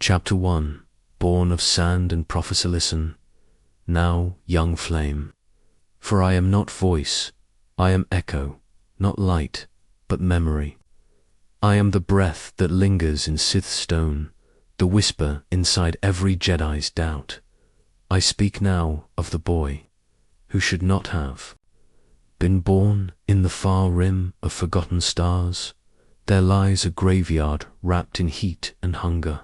Chapter 1. Born of sand and prophecy. Listen, now, young flame. For I am not voice, I am echo, not light, but memory. I am the breath that lingers in Sith stone, the whisper inside every Jedi's doubt. I speak now of the boy, who should not have been born in the far rim of forgotten stars. There lies a graveyard wrapped in heat and hunger,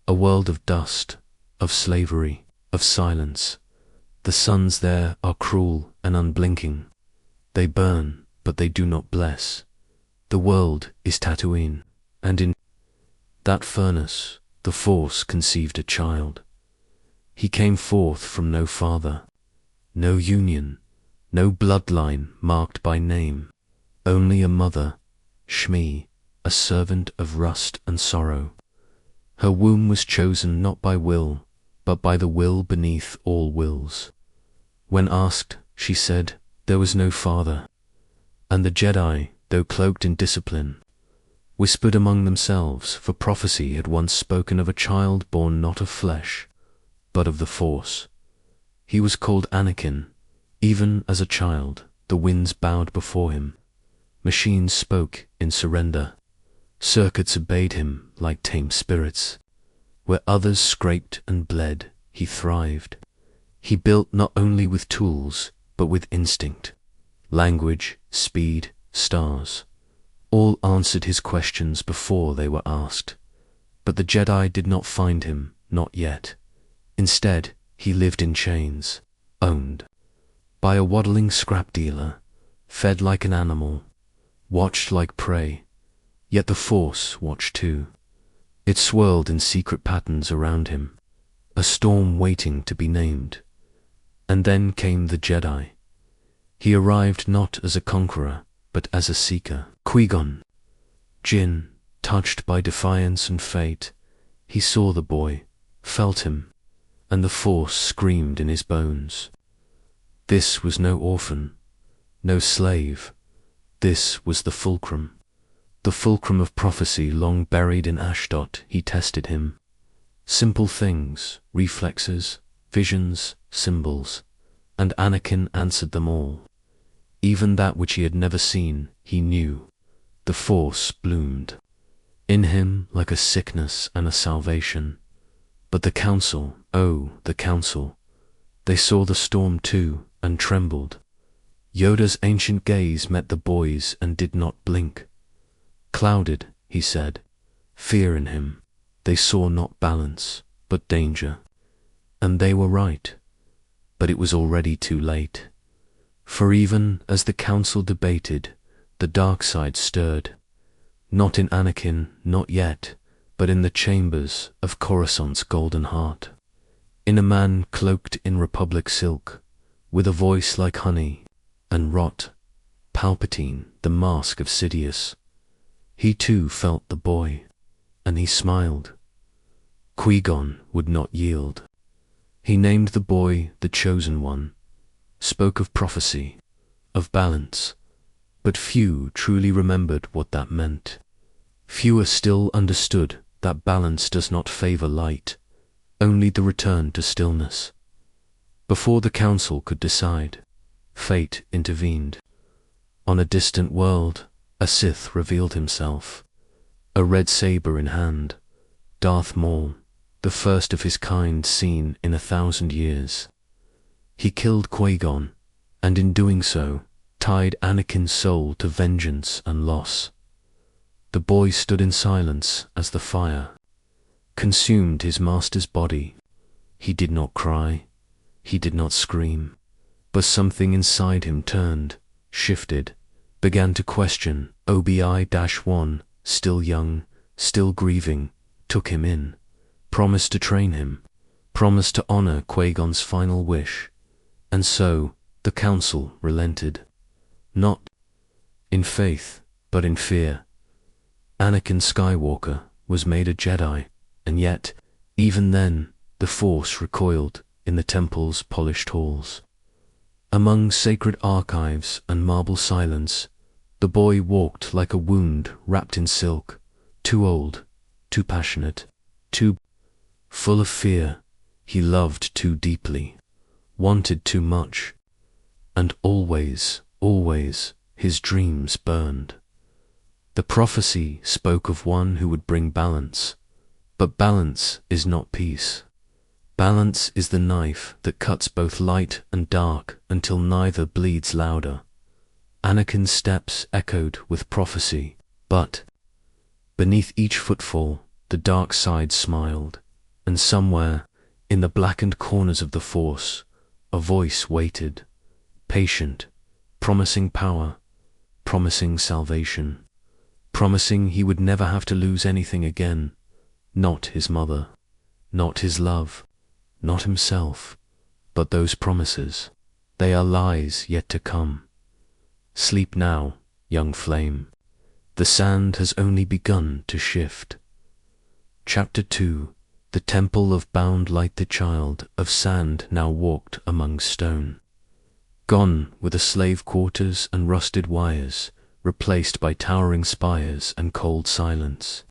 a world of dust, of slavery, of silence. The suns there are cruel and unblinking. They burn, but they do not bless. The world is Tatooine, and in that furnace the Force conceived a child. He came forth from no father, no union, no bloodline marked by name, only a mother, Shmi, a servant of rust and sorrow. Her womb was chosen not by will, but by the will beneath all wills. When asked, she said, there was no father, and the Jedi, though cloaked in discipline, whispered among themselves, for prophecy had once spoken of a child born not of flesh, but of the Force. He was called Anakin. Even as a child, the winds bowed before him. Machines spoke in surrender. Circuits obeyed him like tame spirits. Where others scraped and bled, he thrived. He built not only with tools, but with instinct. Language, speed, stars. All answered his questions before they were asked. But the Jedi did not find him, not yet. Instead, he lived in chains, owned by a waddling scrap dealer, fed like an animal, watched like prey. Yet the Force watched too. It swirled in secret patterns around him, a storm waiting to be named. And then came the Jedi. He arrived not as a conqueror, but as a seeker. Qui-Gon Jinn, touched by defiance and fate, he saw the boy, felt him, and the Force screamed in his bones. This was no orphan, no slave. This was the fulcrum of prophecy long buried in Ashdod. He tested him. Simple things, reflexes, visions, symbols, and Anakin answered them all. Even that which he had never seen, he knew. The Force bloomed in him like a sickness and a salvation. But the Council, oh, the Council, they saw the storm too, and trembled. Yoda's ancient gaze met the boy's and did not blink. Clouded, he said, fear in him. They saw not balance, but danger. And they were right. But it was already too late. For even as the Council debated, the dark side stirred. Not in Anakin, not yet, but in the chambers of Coruscant's golden heart. In a man cloaked in Republic silk, with a voice like honey, and wrought, Palpatine, the mask of Sidious. He too felt the boy, and he smiled. Qui-Gon would not yield. He named the boy the Chosen One, spoke of prophecy, of balance, but few truly remembered what that meant. Fewer still understood that balance does not favor light, only the return to stillness. Before the Council could decide, fate intervened. On a distant world, a Sith revealed himself, a red saber in hand, Darth Maul, the first of his kind seen in 1,000 years. He killed Qui-Gon, and in doing so, tied Anakin's soul to vengeance and loss. The boy stood in silence as the fire consumed his master's body. He did not cry, he did not scream, but something inside him turned, shifted, began to question. Obi-Wan, still young, still grieving, took him in, promised to train him, promised to honor Qui-Gon's final wish. And so, the Council relented. Not in faith, but in fear. Anakin Skywalker was made a Jedi, and yet, even then, the Force recoiled in the temple's polished halls. Among sacred archives and marble silence, the boy walked like a wound wrapped in silk, too old, too passionate, too Full of fear, he loved too deeply, wanted too much, and always, always, his dreams burned. The prophecy spoke of one who would bring balance, but balance is not peace. Balance is the knife that cuts both light and dark until neither bleeds louder. Anakin's steps echoed with prophecy, but beneath each footfall, the dark side smiled, and somewhere, in the blackened corners of the Force, a voice waited, patient, promising power, promising salvation, promising he would never have to lose anything again, not his mother, not his love, not himself, but those promises. They are lies yet to come. Sleep now, young flame. The sand has only begun to shift. Chapter 2. The temple of bound light. The child of sand now walked among stone. Gone were the slave quarters and rusted wires, replaced by towering spires and cold silence.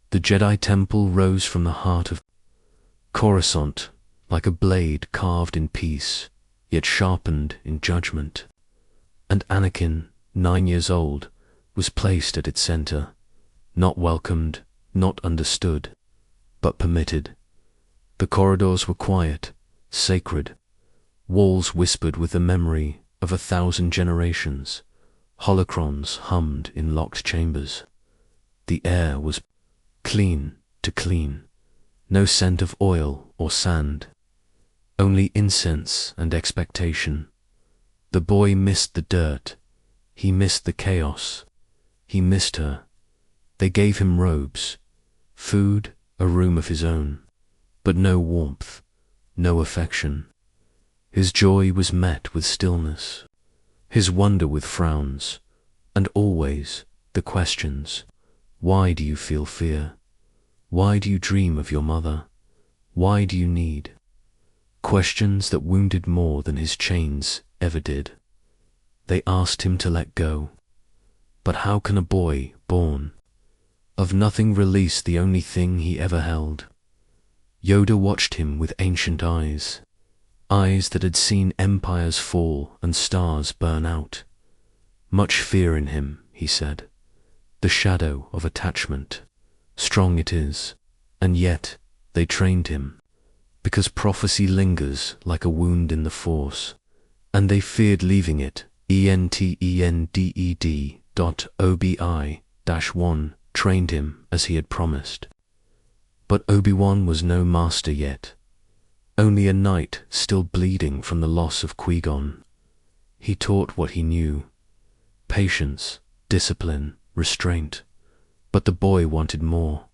The Jedi temple rose from the heart of Coruscant like a blade carved in peace, yet sharpened in judgment. And Anakin, 9 years old, was placed at its center, not welcomed, not understood, but permitted. The corridors were quiet, sacred. Walls whispered with the memory of 1,000 generations. Holocrons hummed in locked chambers. The air was clean to clean. No scent of oil or sand. Only incense and expectation. The boy missed the dirt. He missed the chaos. He missed her. They gave him robes, food, a room of his own, but no warmth, no affection. His joy was met with stillness, his wonder with frowns, and always the questions. Why do you feel fear? Why do you dream of your mother? Why do you need? Questions that wounded more than his chains ever did. They asked him to let go. But how can a boy born of nothing release the only thing he ever held? Yoda watched him with ancient eyes, eyes that had seen empires fall and stars burn out. Much fear in him, he said, the shadow of attachment. Strong it is, and yet they trained him, because prophecy lingers like a wound in the Force, and they feared leaving it. ENTENDED.OBI-1 trained him as he had promised. But Obi-Wan was no master yet, only a knight still bleeding from the loss of Qui-Gon. He taught what he knew, patience, discipline, restraint. But the boy wanted more,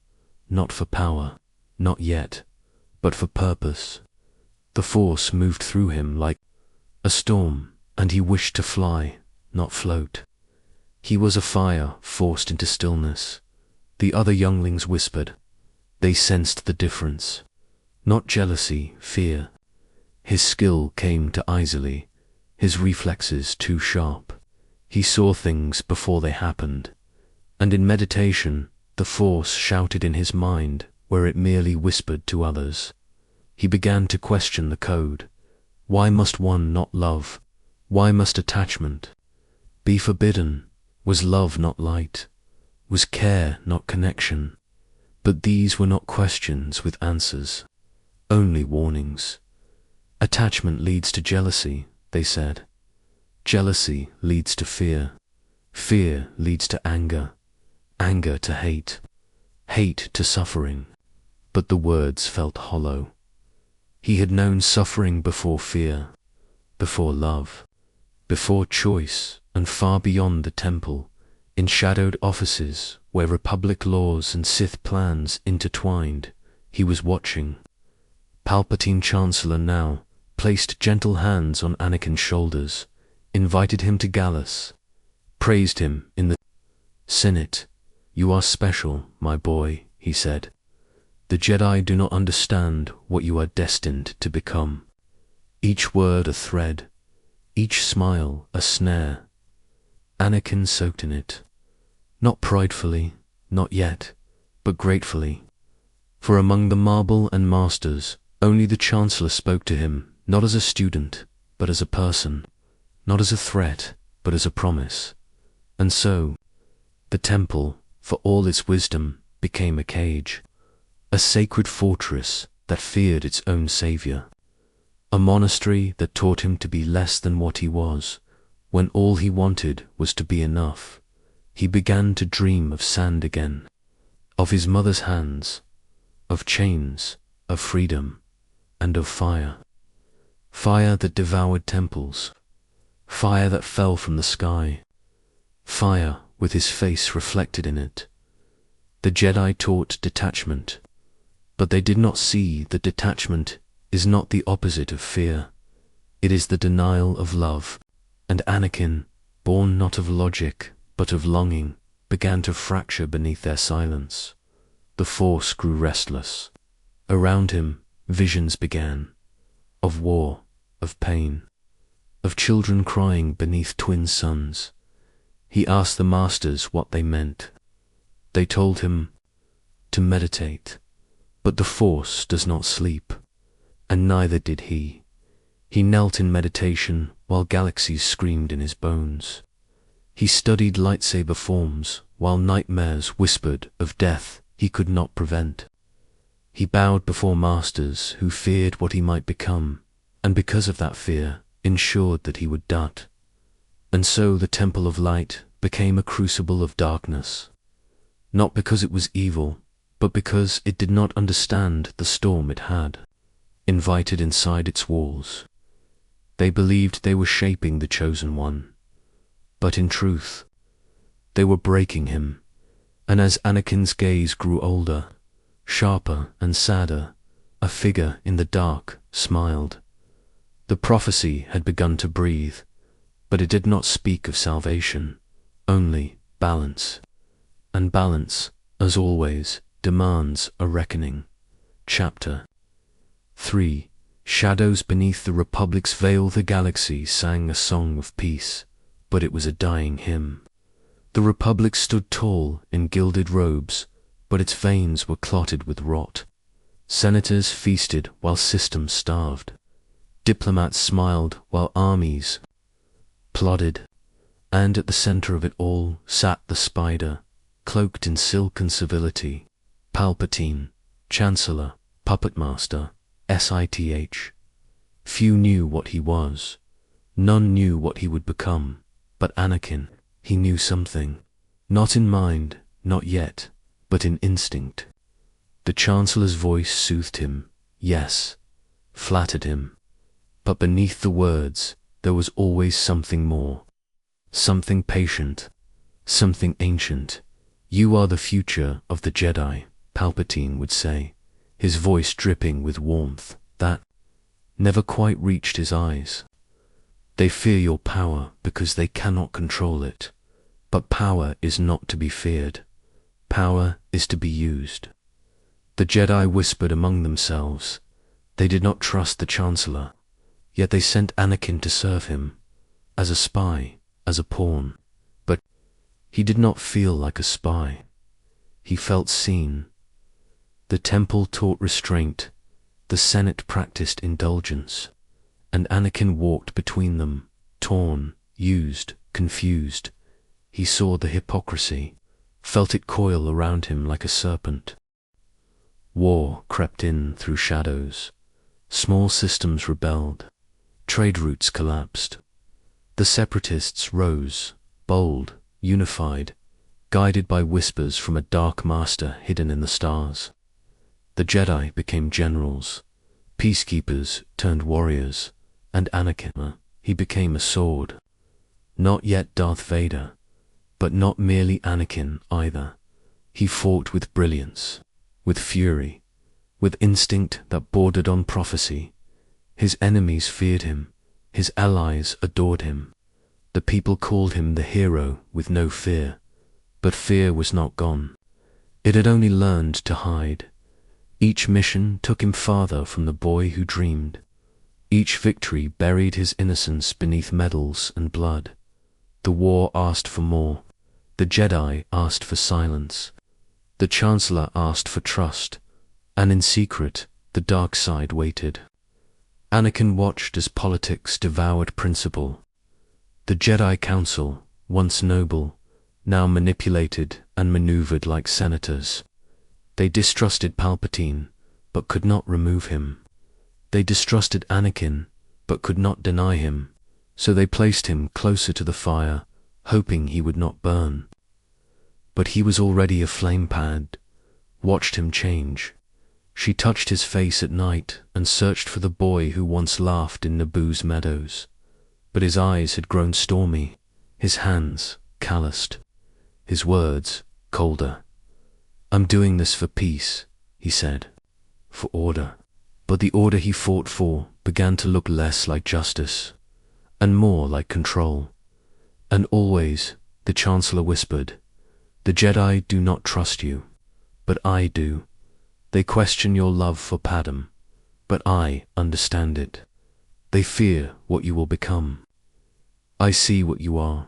not for power, not yet, but for purpose. The Force moved through him like a storm, and he wished to fly, not float. He was a fire forced into stillness. The other younglings whispered. They sensed the difference. Not jealousy, fear. His skill came too easily, his reflexes too sharp. He saw things before they happened. And in meditation, the Force shouted in his mind where it merely whispered to others. He began to question the code. Why must one not love? Why must attachment be forbidden? Was love not light? Was care not connection? But these were not questions with answers, only warnings. Attachment leads to jealousy, they said. Jealousy leads to fear. Fear leads to anger. Anger to hate. Hate to suffering. But the words felt hollow. He had known suffering before fear, before love, before choice, and far beyond the temple, in shadowed offices where Republic laws and Sith plans intertwined. He was watching. Palpatine Chancellor now placed gentle hands on Anakin's shoulders, invited him to Gallus, praised him in the Senate. You are special, my boy, he said. The Jedi do not understand what you are destined to become. Each word a thread, each smile a snare. Anakin soaked in it, not pridefully, not yet, but gratefully. For among the marble and masters, only the Chancellor spoke to him, not as a student, but as a person, not as a threat, but as a promise. And so, the temple, for all its wisdom, became a cage, a sacred fortress that feared its own savior, a monastery that taught him to be less than what he was, when all he wanted was to be enough. He began to dream of sand again, of his mother's hands, of chains, of freedom, and of fire. Fire that devoured temples, fire that fell from the sky, fire with his face reflected in it. The Jedi taught detachment, but they did not see that detachment is not the opposite of fear. It is the denial of love. And Anakin, born not of logic, but of longing, began to fracture beneath their silence. The Force grew restless. Around him, visions began, of war, of pain, of children crying beneath twin suns. He asked the masters what they meant. They told him to meditate, but the Force does not sleep, and neither did he. He knelt in meditation while galaxies screamed in his bones. He studied lightsaber forms while nightmares whispered of death he could not prevent. He bowed before masters who feared what he might become, and because of that fear, ensured that he would die. And so the Temple of Light became a crucible of darkness, not because it was evil, but because it did not understand the storm it had invited inside its walls. They believed they were shaping the Chosen One, but in truth, they were breaking him. And as Anakin's gaze grew older, sharper and sadder, a figure in the dark smiled. The prophecy had begun to breathe, but it did not speak of salvation, only balance. And balance, as always, demands a reckoning. Chapter 3. Shadows beneath the Republic's veil. The galaxy sang a song of peace, but it was a dying hymn. The Republic stood tall in gilded robes, but its veins were clotted with rot. Senators feasted while systems starved. Diplomats smiled while armies plodded. And at the center of it all sat the spider, cloaked in silken civility. Palpatine, Chancellor, Puppet Master, Sith. Few knew what he was. None knew what he would become. But Anakin, he knew something. Not in mind, not yet, but in instinct. The Chancellor's voice soothed him, yes, flattered him. But beneath the words, there was always something more. Something patient, something ancient. You are the future of the Jedi, Palpatine would say, his voice dripping with warmth that never quite reached his eyes. They fear your power because they cannot control it. But power is not to be feared. Power is to be used. The Jedi whispered among themselves. They did not trust the Chancellor, yet they sent Anakin to serve him, as a spy, as a pawn. But he did not feel like a spy. He felt seen. The Temple taught restraint, the Senate practiced indulgence, and Anakin walked between them, torn, used, confused. He saw the hypocrisy, felt it coil around him like a serpent. War crept in through shadows. Small systems rebelled. Trade routes collapsed. The separatists rose, bold, unified, guided by whispers from a dark master hidden in the stars. The Jedi became generals. Peacekeepers turned warriors. And Anakin, he became a sword. Not yet Darth Vader, but not merely Anakin either. He fought with brilliance, with fury, with instinct that bordered on prophecy. His enemies feared him, his allies adored him. The people called him the hero with no fear, but fear was not gone. It had only learned to hide. Each mission took him farther from the boy who dreamed. Each victory buried his innocence beneath medals and blood. The war asked for more. The Jedi asked for silence. The Chancellor asked for trust. And in secret, the dark side waited. Anakin watched as politics devoured principle. The Jedi Council, once noble, now manipulated and maneuvered like senators. They distrusted Palpatine, but could not remove him. They distrusted Anakin, but could not deny him, so they placed him closer to the fire, hoping he would not burn. But he was already a flame pad. Watched him change. She touched his face at night and searched for the boy who once laughed in Naboo's meadows. But his eyes had grown stormy, his hands calloused, his words colder. "I'm doing this for peace," he said, "for order." But the order he fought for began to look less like justice, and more like control. And always, the Chancellor whispered, "The Jedi do not trust you, but I do. They question your love for Padme, but I understand it. They fear what you will become. I see what you are."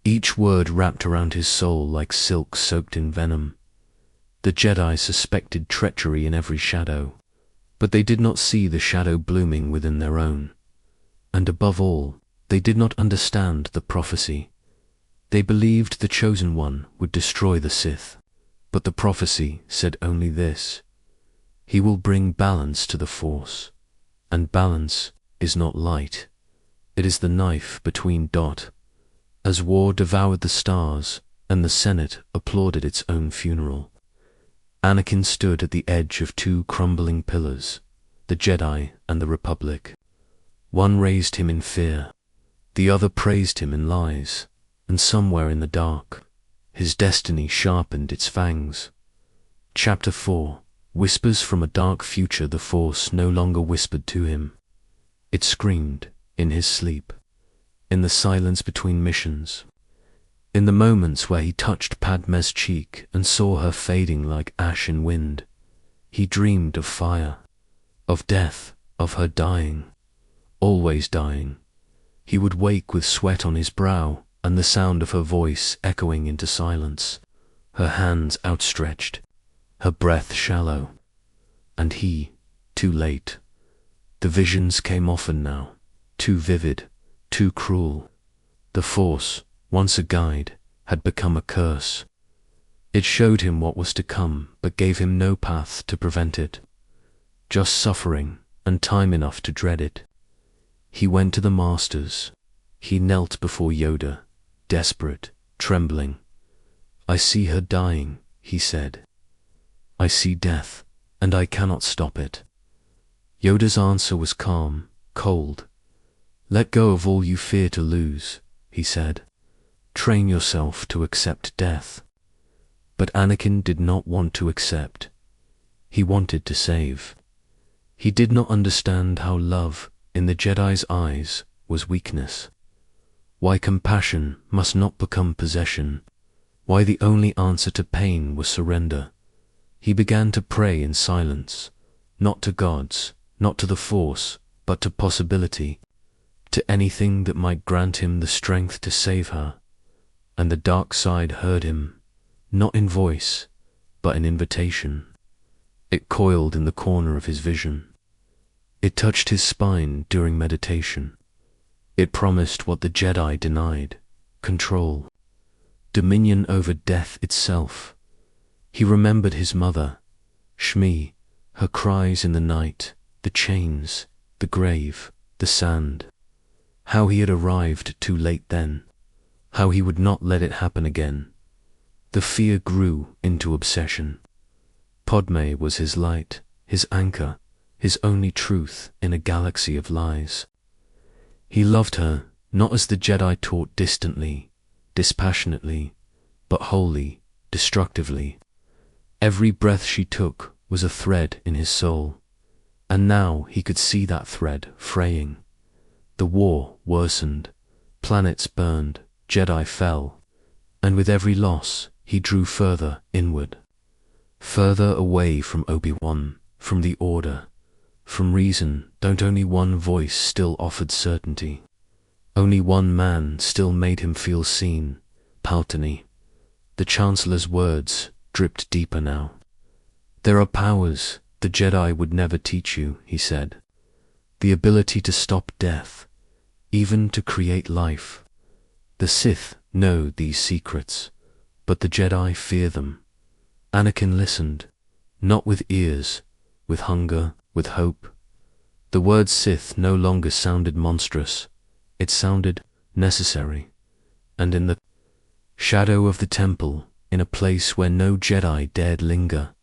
Each word wrapped around his soul like silk soaked in venom. The Jedi suspected treachery in every shadow, but they did not see the shadow blooming within their own. And above all, they did not understand the prophecy. They believed the Chosen One would destroy the Sith, but the prophecy said only this: he will bring balance to the Force, and balance is not light. It is the knife between dot. As war devoured the stars, and the Senate applauded its own funeral, Anakin stood at the edge of two crumbling pillars, the Jedi and the Republic. One raised him in fear, the other praised him in lies, and somewhere in the dark, his destiny sharpened its fangs. Chapter 4. Whispers from a dark future. The Force no longer whispered to him. It screamed in his sleep, in the silence between missions. In the moments where he touched Padme's cheek and saw her fading like ash in wind, he dreamed of fire, of death, of her dying, always dying. He would wake with sweat on his brow and the sound of her voice echoing into silence, her hands outstretched, her breath shallow. And he, too late. The visions came often now, too vivid, too cruel. The Force, once a guide, had become a curse. It showed him what was to come, but gave him no path to prevent it. Just suffering, and time enough to dread it. He went to the Masters. He knelt before Yoda, desperate, trembling. "I see her dying," he said. "I see death, and I cannot stop it." Yoda's answer was calm, cold. "Let go of all you fear to lose," he said. "Train yourself to accept death." But Anakin did not want to accept. He wanted to save. He did not understand how love, in the Jedi's eyes, was weakness. Why compassion must not become possession. Why the only answer to pain was surrender. He began to pray in silence, not to gods, not to the Force, but to possibility, to anything that might grant him the strength to save her. And the dark side heard him, not in voice, but in invitation. It coiled in the corner of his vision. It touched his spine during meditation. It promised what the Jedi denied: control, dominion over death itself. He remembered his mother, Shmi, her cries in the night, the chains, the grave, the sand. How he had arrived too late then. How he would not let it happen again. The fear grew into obsession. Padme was his light, his anchor, his only truth in a galaxy of lies. He loved her, not as the Jedi taught, distantly, dispassionately, but wholly, destructively. Every breath she took was a thread in his soul, and now he could see that thread fraying. The war worsened, planets burned, Jedi fell, and with every loss he drew further inward, further away from Obi-Wan, from the Order, from reason. Don't only one voice still offered certainty. Only one man still made him feel seen, Palpatine. The Chancellor's words dripped deeper now. There are powers the Jedi would never teach you, he said. The ability to stop death, even to create life. The Sith know these secrets, but the Jedi fear them. Anakin listened, not with ears, with hunger, with hope. The word Sith no longer sounded monstrous, it sounded necessary. And in the shadow of the temple, in a place where no Jedi dared linger,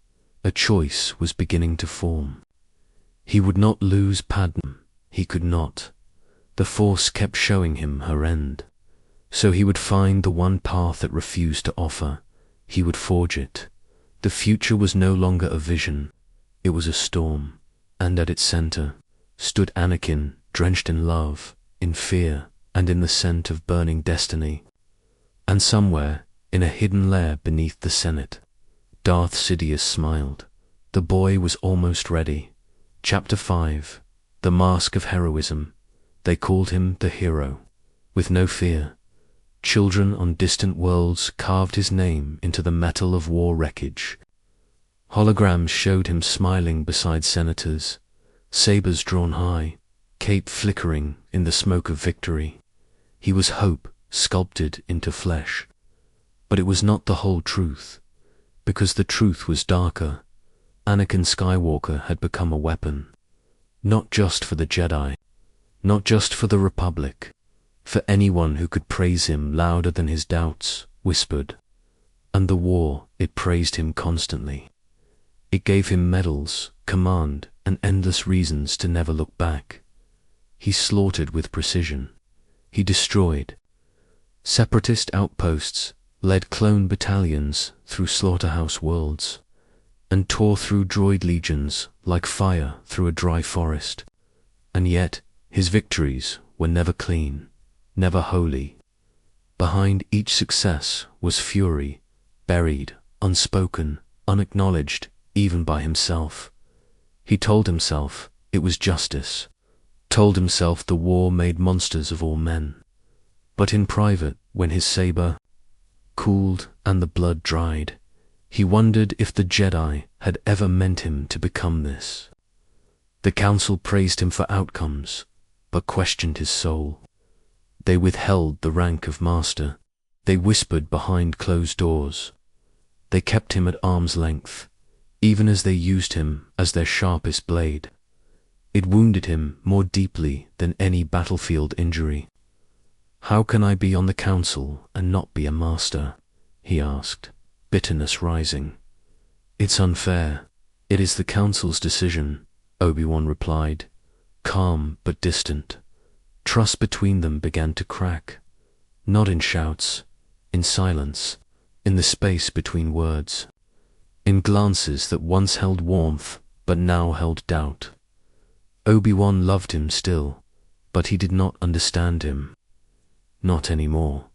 a choice was beginning to form. He would not lose Padme, he could not. The Force kept showing him her end. So he would find the one path that refused to offer. He would forge it. The future was no longer a vision, it was a storm, and at its center stood Anakin, drenched in love, in fear, and in the scent of burning destiny. And somewhere, in a hidden lair beneath the Senate, Darth Sidious smiled. The boy was almost ready. Chapter 5, The Mask of Heroism. They called him the hero. With no fear, children on distant worlds carved his name into the metal of war wreckage. Holograms showed him smiling beside senators, sabers drawn high, cape flickering in the smoke of victory. He was hope sculpted into flesh. But it was not the whole truth, because the truth was darker. Anakin Skywalker had become a weapon, not just for the Jedi, not just for the Republic, for anyone who could praise him louder than his doubts whispered. And the war, it praised him constantly. It gave him medals, command, and endless reasons to never look back. He slaughtered with precision. He destroyed separatist outposts, led clone battalions through slaughterhouse worlds, and tore through droid legions like fire through a dry forest. And yet, his victories were never clean, never holy. Behind each success was fury, buried, unspoken, unacknowledged, even by himself. He told himself it was justice, told himself the war made monsters of all men. But in private, when his saber cooled and the blood dried, he wondered if the Jedi had ever meant him to become this. The Council praised him for outcomes, but questioned his soul. They withheld the rank of master. They whispered behind closed doors. They kept him at arm's length, even as they used him as their sharpest blade. It wounded him more deeply than any battlefield injury. "How can I be on the Council and not be a master?" he asked, bitterness rising. "It's unfair. It is the Council's decision," Obi-Wan replied, calm but distant. Trust between them began to crack, not in shouts, in silence, in the space between words, in glances that once held warmth but now held doubt. Obi-Wan loved him still, but he did not understand him. Not anymore.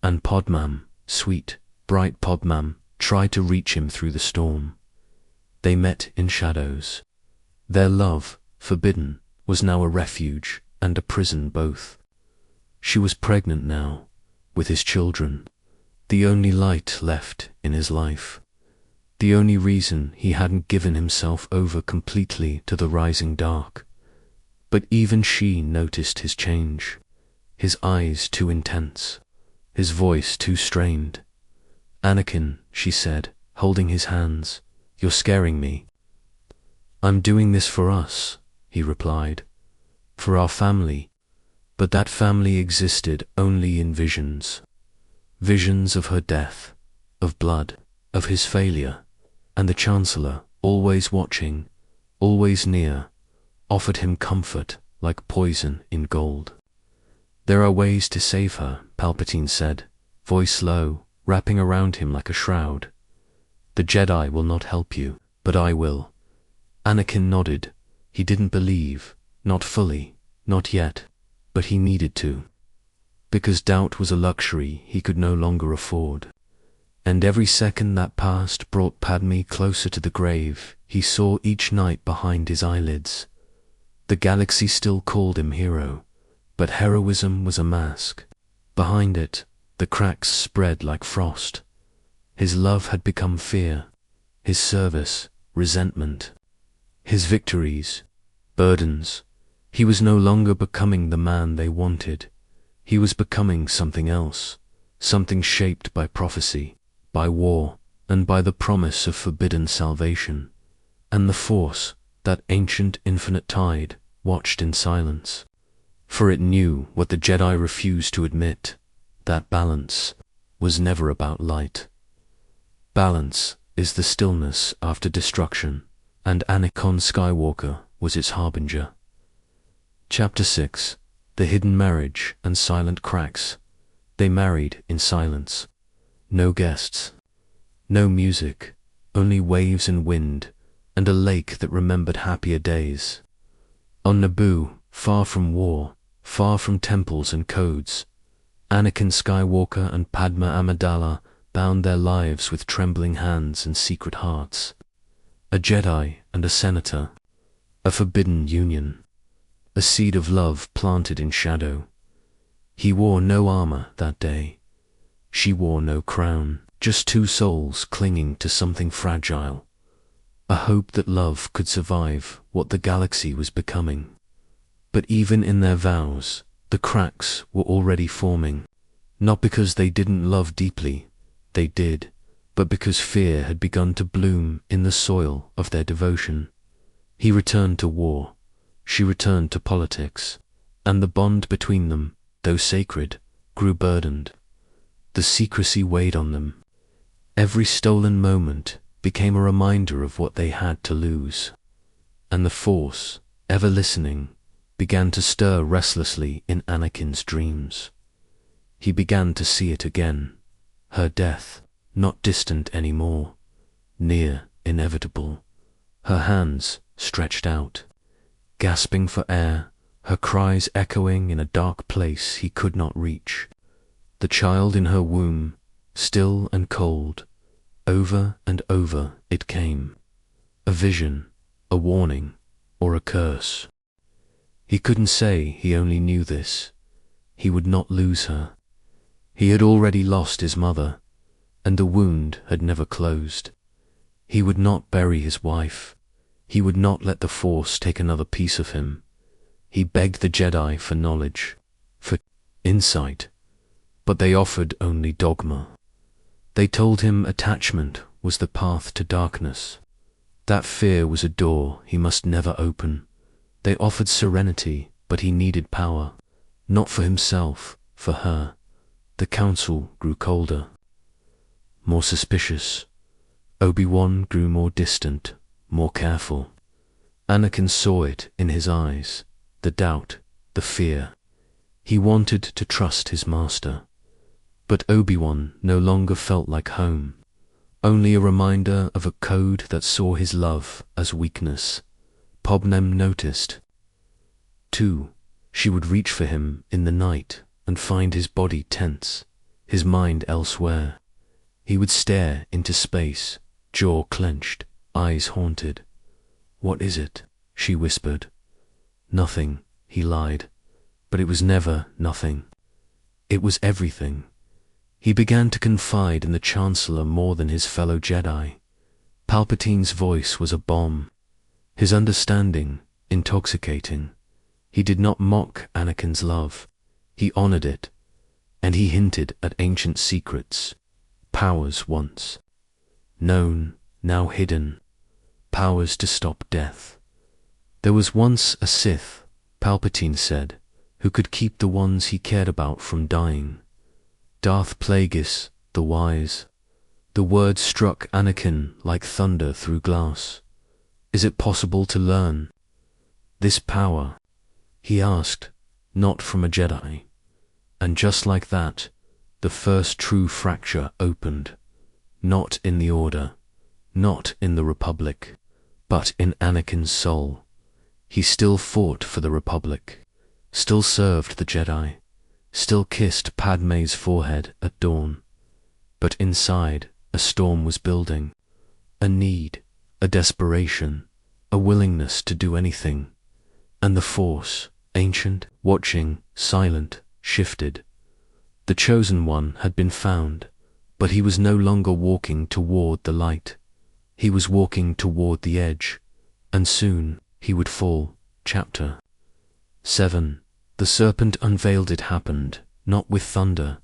And Padme, sweet, bright Padme, tried to reach him through the storm. They met in shadows. Their love, forbidden, was now a refuge and a prison both. She was pregnant now, with his children, the only light left in his life, the only reason he hadn't given himself over completely to the rising dark. But even she noticed his change, his eyes too intense, his voice too strained. "Anakin," she said, holding his hands, "you're scaring me." "I'm doing this for us," he replied, "for our family." But that family existed only in visions. Visions of her death, of blood, of his failure, and the Chancellor, always watching, always near, offered him comfort like poison in gold. "There are ways to save her," Palpatine said, voice low, wrapping around him like a shroud. "The Jedi will not help you, but I will." Anakin nodded. He didn't believe, not fully, not yet, but he needed to. Because doubt was a luxury he could no longer afford. And every second that passed brought Padme closer to the grave he saw each night behind his eyelids. The galaxy still called him hero, but heroism was a mask. Behind it, the cracks spread like frost. His love had become fear. his service, resentment, his victories, burdens. He was no longer becoming the man they wanted. He was becoming something else, something shaped by prophecy, by war, and by the promise of forbidden salvation. And the Force, that ancient infinite tide, watched in silence. For it knew what the Jedi refused to admit, that balance was never about light. Balance is the stillness after destruction, and Anakin Skywalker was its harbinger. Chapter 6. The Hidden Marriage and Silent Cracks. They married in silence. No guests. No music, only waves and wind, and a lake that remembered happier days. On Naboo, far from war, far from temples and codes, Anakin Skywalker and Padma Amidala bound their lives with trembling hands and secret hearts. A Jedi and a senator, a forbidden union, a seed of love planted in shadow. He wore no armor that day. She wore no crown, just two souls clinging to something fragile, a hope that love could survive what the galaxy was becoming. But even in their vows, the cracks were already forming, not because they didn't love deeply, they did, but because fear had begun to bloom in the soil of their devotion. He returned to war, she returned to politics, and the bond between them, though sacred, grew burdened. The secrecy weighed on them. Every stolen moment became a reminder of what they had to lose. And the Force, ever listening, began to stir restlessly in Anakin's dreams. He began to see it again, her death, not distant anymore, near, inevitable, her hands stretched out, gasping for air, her cries echoing in a dark place he could not reach. The child in her womb, still and cold, over and over it came, a vision, a warning, or a curse. He couldn't say he only knew this. He would not lose her. He had already lost his mother, and the wound had never closed. He would not bury his wife. He would not let the Force take another piece of him. He begged the Jedi for knowledge, for insight, but they offered only dogma. They told him attachment was the path to darkness. That fear was a door he must never open. They offered serenity, but he needed power, not for himself, for her. The council grew colder, more suspicious. Obi-Wan grew more distant, more careful. Anakin saw it in his eyes, the doubt, the fear. He wanted to trust his master. But Obi-Wan no longer felt like home, only a reminder of a code that saw his love as weakness. Pobnem noticed. Too, she would reach for him in the night and find his body tense, his mind elsewhere. He would stare into space, jaw clenched, eyes haunted. "What is it?" she whispered. "Nothing," he lied. But it was never nothing. It was everything. He began to confide in the Chancellor more than his fellow Jedi. Palpatine's voice was a bomb, his understanding intoxicating. He did not mock Anakin's love. He honored it, and he hinted at ancient secrets, powers once known, now hidden, powers to stop death. There was once a Sith, Palpatine said, who could keep the ones he cared about from dying. Darth Plagueis, the wise. The words struck Anakin like thunder through glass. Is it possible to learn this power? He asked, not from a Jedi. And just like that, the first true fracture opened. Not in the Order, not in the Republic, but in Anakin's soul. He still fought for the Republic, still served the Jedi, still kissed Padme's forehead at dawn. But inside, a storm was building, a need, a desperation, a willingness to do anything. And the Force, ancient, watching, silent, shifted. The chosen one had been found, but he was no longer walking toward the light. He was walking toward the edge, and soon he would fall. Chapter 7. The serpent unveiled. It happened, not with thunder,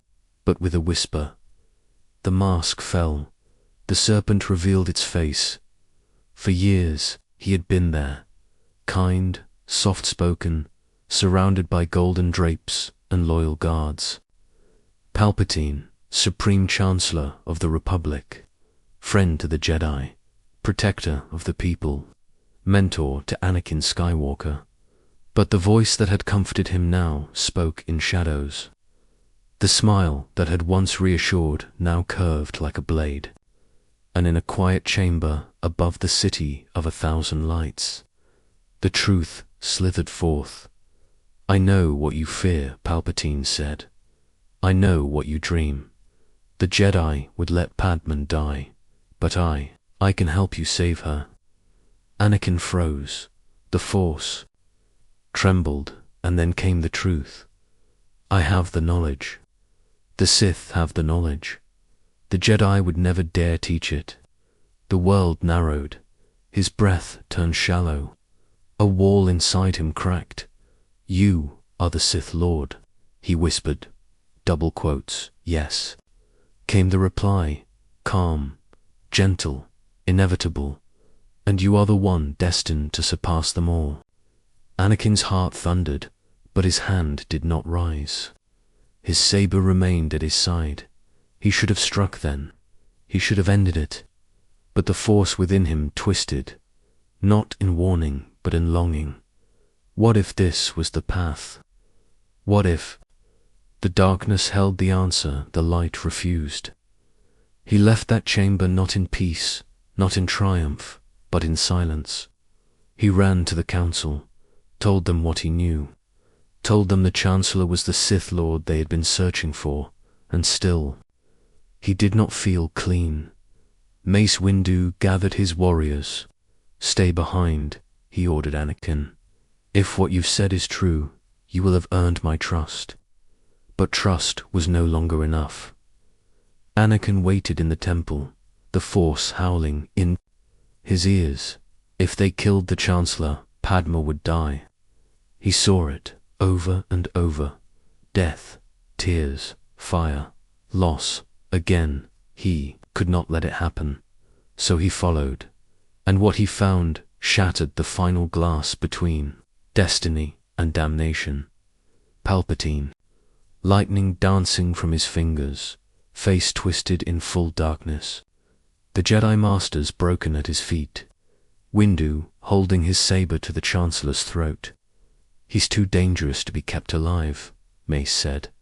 but with a whisper. The mask fell. The serpent revealed its face. For years he had been there, kind, soft-spoken, surrounded by golden drapes and loyal guards. Palpatine, Supreme Chancellor of the Republic, friend to the Jedi, protector of the people, mentor to Anakin Skywalker. But the voice that had comforted him now spoke in shadows. The smile that had once reassured now curved like a blade. And in a quiet chamber above the city of 1,000 lights, the truth slithered forth. "I know what you fear," Palpatine said. "I know what you dream. The Jedi would let Padman die, but I can help you save her." Anakin froze. The Force trembled, and then came the truth. "I have the knowledge. The Sith have the knowledge. The Jedi would never dare teach it." The world narrowed. His breath turned shallow. A wall inside him cracked. "You are the Sith Lord," he whispered. Double quotes. "Yes," came the reply, calm, gentle, inevitable. "And you are the one destined to surpass them all." Anakin's heart thundered, but his hand did not rise. His saber remained at his side. He should have struck then. He should have ended it. But the Force within him twisted, not in warning, but in longing. What if this was the path? What if? The darkness held the answer, the light refused. He left that chamber not in peace, not in triumph, but in silence. He ran to the council, told them what he knew, told them the Chancellor was the Sith Lord they had been searching for, and still, he did not feel clean. Mace Windu gathered his warriors. "Stay behind," he ordered Anakin. "If what you've said is true, you will have earned my trust." But trust was no longer enough. Anakin waited in the temple, the Force howling in his ears. If they killed the Chancellor, Padma would die. He saw it over and over. Death, tears, fire, loss. Again, he could not let it happen. So he followed. And what he found shattered the final glass between destiny and damnation. Palpatine, lightning dancing from his fingers, face twisted in full darkness. The Jedi Masters broken at his feet. Windu holding his saber to the Chancellor's throat. "He's too dangerous to be kept alive," Mace said.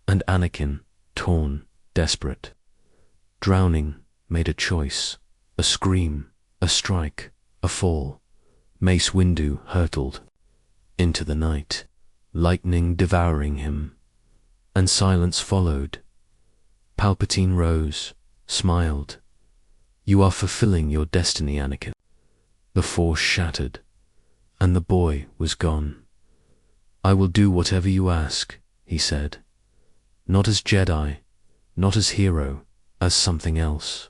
And Anakin, torn, desperate, drowning, made a choice. A scream, a strike, a fall. Mace Windu hurtled into the night, lightning devouring him. And silence followed. Palpatine rose, smiled. "You are fulfilling your destiny, Anakin." The Force shattered, and the boy was gone. "I will do whatever you ask," he said. "Not as Jedi, not as hero, as something else.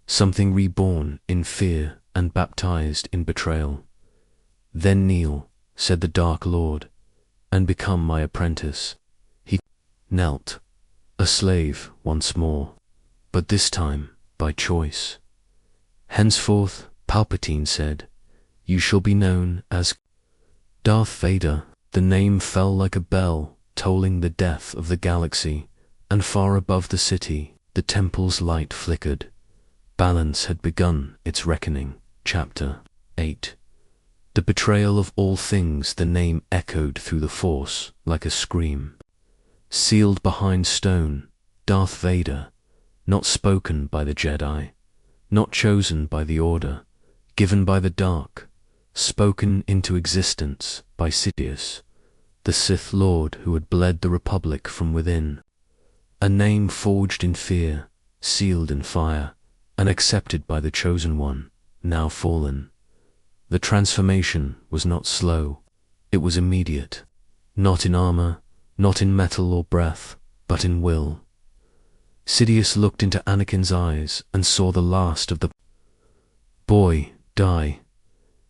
Something reborn in fear and baptized in betrayal. Then kneel," said the Dark Lord, "and become my apprentice." He knelt, a slave once more, but this time by choice. "Henceforth," Palpatine said, "you shall be known as Darth Vader." The name fell like a bell, tolling the death of the galaxy, and far above the city, the temple's light flickered. Balance had begun its reckoning. Chapter 8. The betrayal of all things. The name echoed through the Force like a scream. Sealed behind stone, Darth Vader, not spoken by the Jedi, not chosen by the Order, given by the Dark, spoken into existence by Sidious, the Sith Lord who had bled the Republic from within. A name forged in fear, sealed in fire, and accepted by the Chosen One, now fallen. The transformation was not slow, it was immediate. Not in armor, not in metal or breath, but in will. Sidious looked into Anakin's eyes and saw the last of the Boy, die.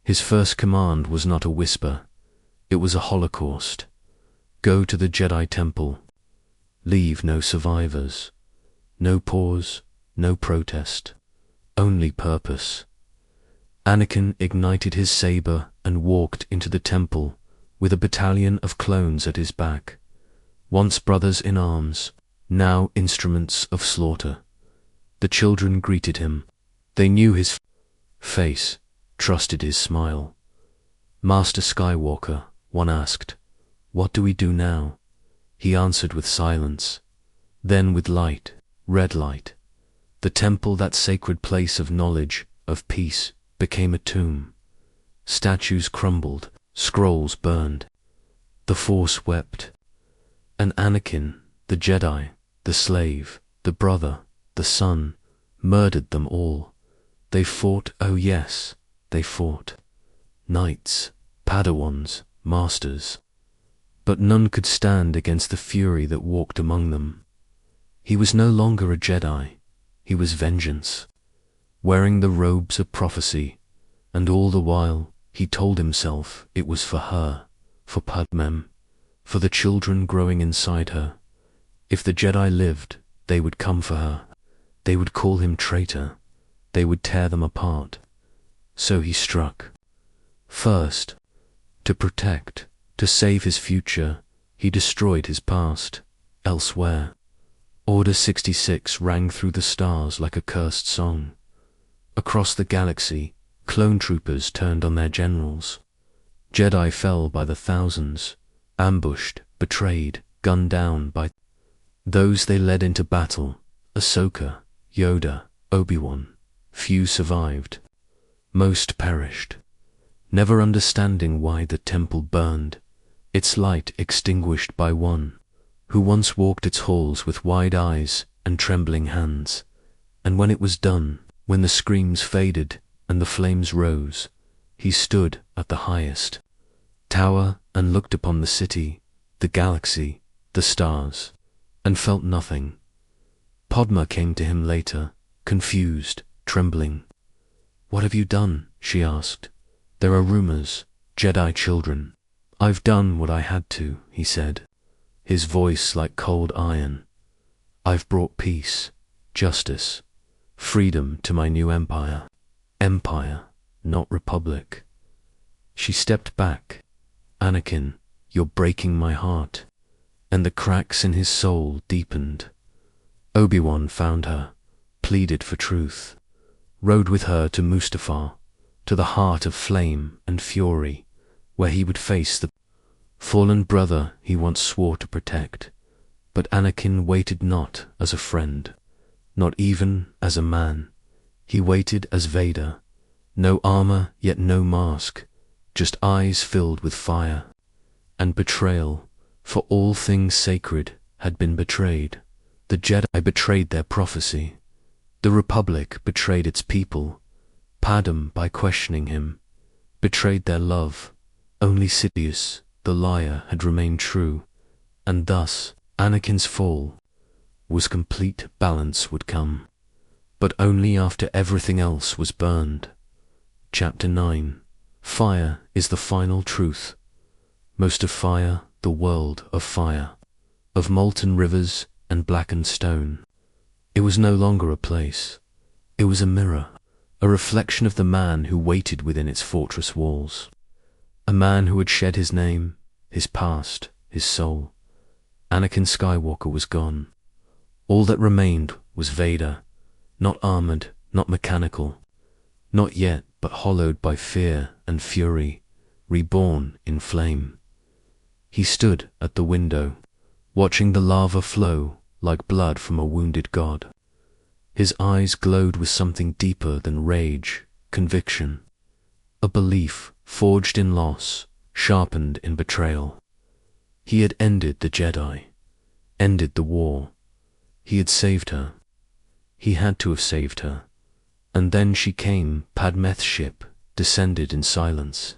His first command was not a whisper. It was a holocaust. Go to the Jedi Temple. Leave no survivors. No pause, no protest. Only purpose. Anakin ignited his saber and walked into the temple with a battalion of clones at his back. Once brothers in arms, now instruments of slaughter. The children greeted him. They knew his face, trusted his smile. Master Skywalker, one asked, what do we do now? He answered with silence, then with light, red light. The temple, that sacred place of knowledge, of peace, became a tomb. Statues crumbled, scrolls burned. The Force wept. And Anakin, the Jedi, the slave, the brother, the son, murdered them all. They fought, oh yes, they fought. Knights, Padawans, masters. But none could stand against the fury that walked among them. He was no longer a Jedi. He was vengeance, wearing the robes of prophecy, and all the while he told himself it was for her, for Padmem, for the children growing inside her. If the Jedi lived, they would come for her. They would call him traitor. They would tear them apart. So he struck. First, to protect, to save his future, he destroyed his past. Elsewhere, Order 66 rang through the stars like a cursed song. Across the galaxy, clone troopers turned on their generals. Jedi fell by the thousands, ambushed, betrayed, gunned down by those they led into battle. Ahsoka, Yoda, Obi-Wan. Few survived. Most perished, never understanding why the temple burned, its light extinguished by one who once walked its halls with wide eyes and trembling hands. And when it was done, when the screams faded and the flames rose, he stood at the highest tower and looked upon the city, the galaxy, the stars, and felt nothing. Padma came to him later, confused, trembling. What have you done? She asked. There are rumors, Jedi children. I've done what I had to, he said, his voice like cold iron. I've brought peace, justice, freedom to my new empire. Empire, not republic. She stepped back. Anakin, you're breaking my heart. And the cracks in his soul deepened. Obi-Wan found her, pleaded for truth, rode with her to Mustafar, to the heart of flame and fury, where he would face the fallen brother he once swore to protect. But Anakin waited not as a friend, not even as a man. He waited as Vader, no armor yet no mask, just eyes filled with fire and betrayal, for all things sacred had been betrayed. The Jedi betrayed their prophecy. The Republic betrayed its people. Padme, by questioning him, betrayed their love. Only Sidious, the liar, had remained true, and thus Anakin's fall was complete. Balance would come, but only after everything else was burned. Chapter 9. Fire is the final truth. Most of fire, the world of fire, of molten rivers and blackened stone. It was no longer a place. It was a mirror, a reflection of the man who waited within its fortress walls. A man who had shed his name, his past, his soul. Anakin Skywalker was gone. All that remained was Vader, not armored, not mechanical, not yet, but hollowed by fear and fury, reborn in flame. He stood at the window, watching the lava flow like blood from a wounded god. His eyes glowed with something deeper than rage, conviction, a belief forged in loss, sharpened in betrayal. He had ended the Jedi, ended the war. He had saved her. He had to have saved her. And then she came. Padmeth's ship descended in silence.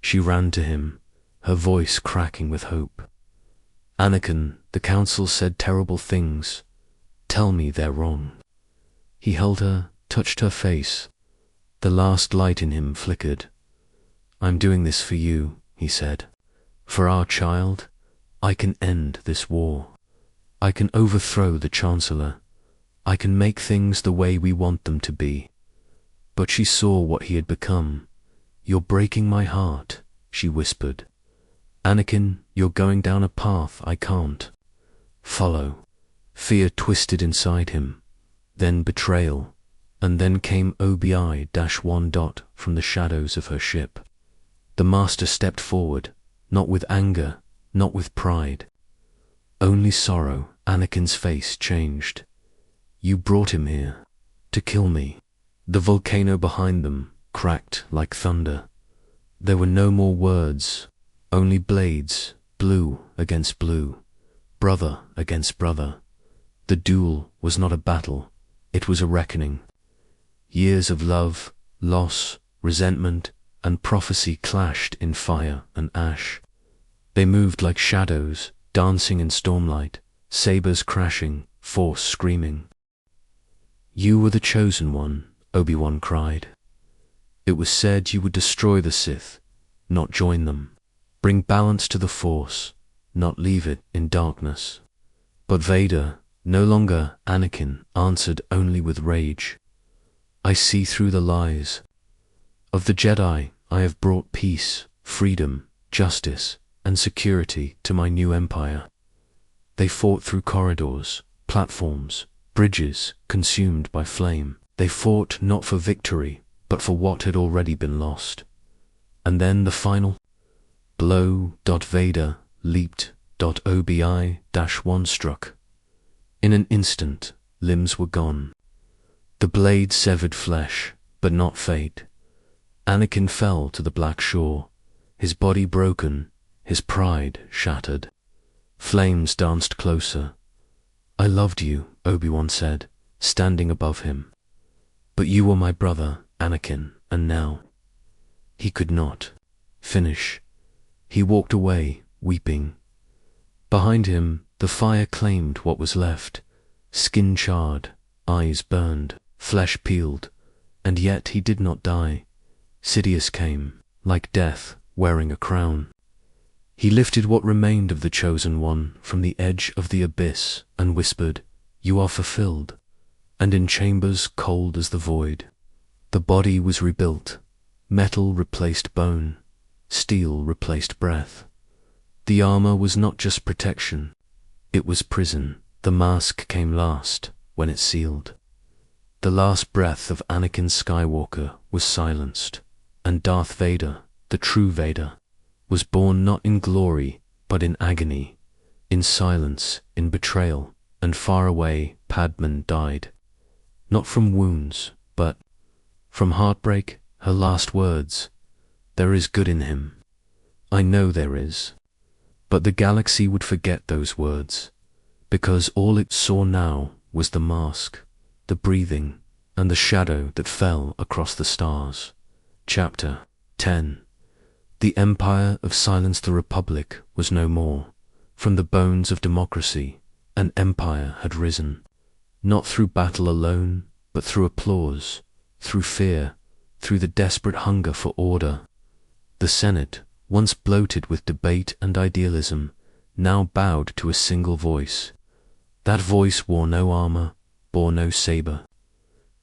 She ran to him, her voice cracking with hope. Anakin, the council said terrible things. Tell me they're wrong. He held her, touched her face. The last light in him flickered. "I'm doing this for you," he said. "For our child. I can end this war. I can overthrow the Chancellor. I can make things the way we want them to be." But she saw what he had become. "You're breaking my heart," she whispered. "Anakin, you're going down a path I can't follow." Fear twisted inside him, then betrayal, and then came OBI-1 from the shadows of her ship. The Master stepped forward, not with anger, not with pride. Only sorrow. Anakin's face changed. "You brought him here to kill me." The volcano behind them cracked like thunder. There were no more words, only blades, blue against blue, brother against brother. The duel was not a battle, it was a reckoning. Years of love, loss, resentment, and prophecy clashed in fire and ash. They moved like shadows, dancing in stormlight, sabers crashing, force screaming. "You were the chosen one," Obi-Wan cried. "It was said you would destroy the Sith, not join them. Bring balance to the Force, not leave it in darkness." But Vader, no longer Anakin, answered only with rage. "I see through the lies. Of the Jedi, I have brought peace, freedom, justice, and security to my new empire." They fought through corridors, platforms, bridges consumed by flame. They fought not for victory, but for what had already been lost. And then the final blow. Vader leaped. OBI-1 struck. In an instant, limbs were gone. The blade severed flesh, but not fate. Anakin fell to the black shore, his body broken, his pride shattered. Flames danced closer. "I loved you," Obi-Wan said, standing above him. "But you were my brother, Anakin, and now—" He could not finish. He walked away, weeping. Behind him, the fire claimed what was left. Skin charred, eyes burned, flesh peeled, and yet he did not die. Sidious came, like death, wearing a crown. He lifted what remained of the Chosen One from the edge of the abyss and whispered, "You are fulfilled." And in chambers cold as the void, the body was rebuilt. Metal replaced bone, steel replaced breath. The armor was not just protection, it was prison. The mask came last, when it sealed. The last breath of Anakin Skywalker was silenced, and Darth Vader, the true Vader, was born not in glory, but in agony, in silence, in betrayal, and far away Padman died. Not from wounds, but from heartbreak. Her last words, "There is good in him. I know there is." But the galaxy would forget those words, because all it saw now was the mask, the breathing, and the shadow that fell across the stars. Chapter 10. The empire of Silence the Republic was no more. From the bones of democracy, an empire had risen, not through battle alone, but through applause, through fear, through the desperate hunger for order. The Senate, once bloated with debate and idealism, now bowed to a single voice. That voice wore no armor, bore no saber.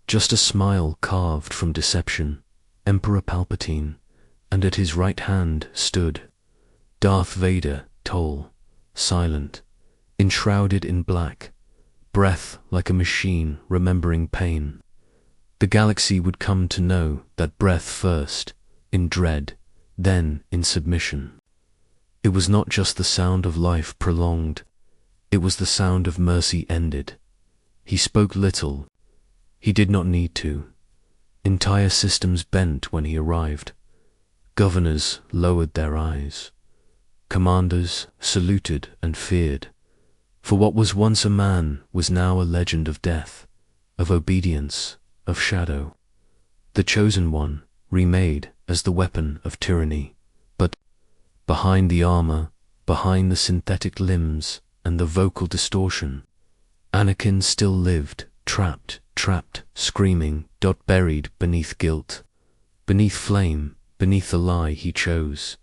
Just a smile carved from deception, Emperor Palpatine, and at his right hand stood Darth Vader, tall, silent, enshrouded in black, breath like a machine remembering pain. The galaxy would come to know that breath first, in dread, then in submission. It was not just the sound of life prolonged, it was the sound of mercy ended. He spoke little. He did not need to. Entire systems bent when he arrived. Governors lowered their eyes. Commanders saluted and feared. For what was once a man was now a legend of death, of obedience, of shadow. The Chosen One, remade as the weapon of tyranny. But behind the armor, behind the synthetic limbs and the vocal distortion, Anakin still lived, trapped, screaming, buried beneath guilt. Beneath flame, beneath the lie he chose,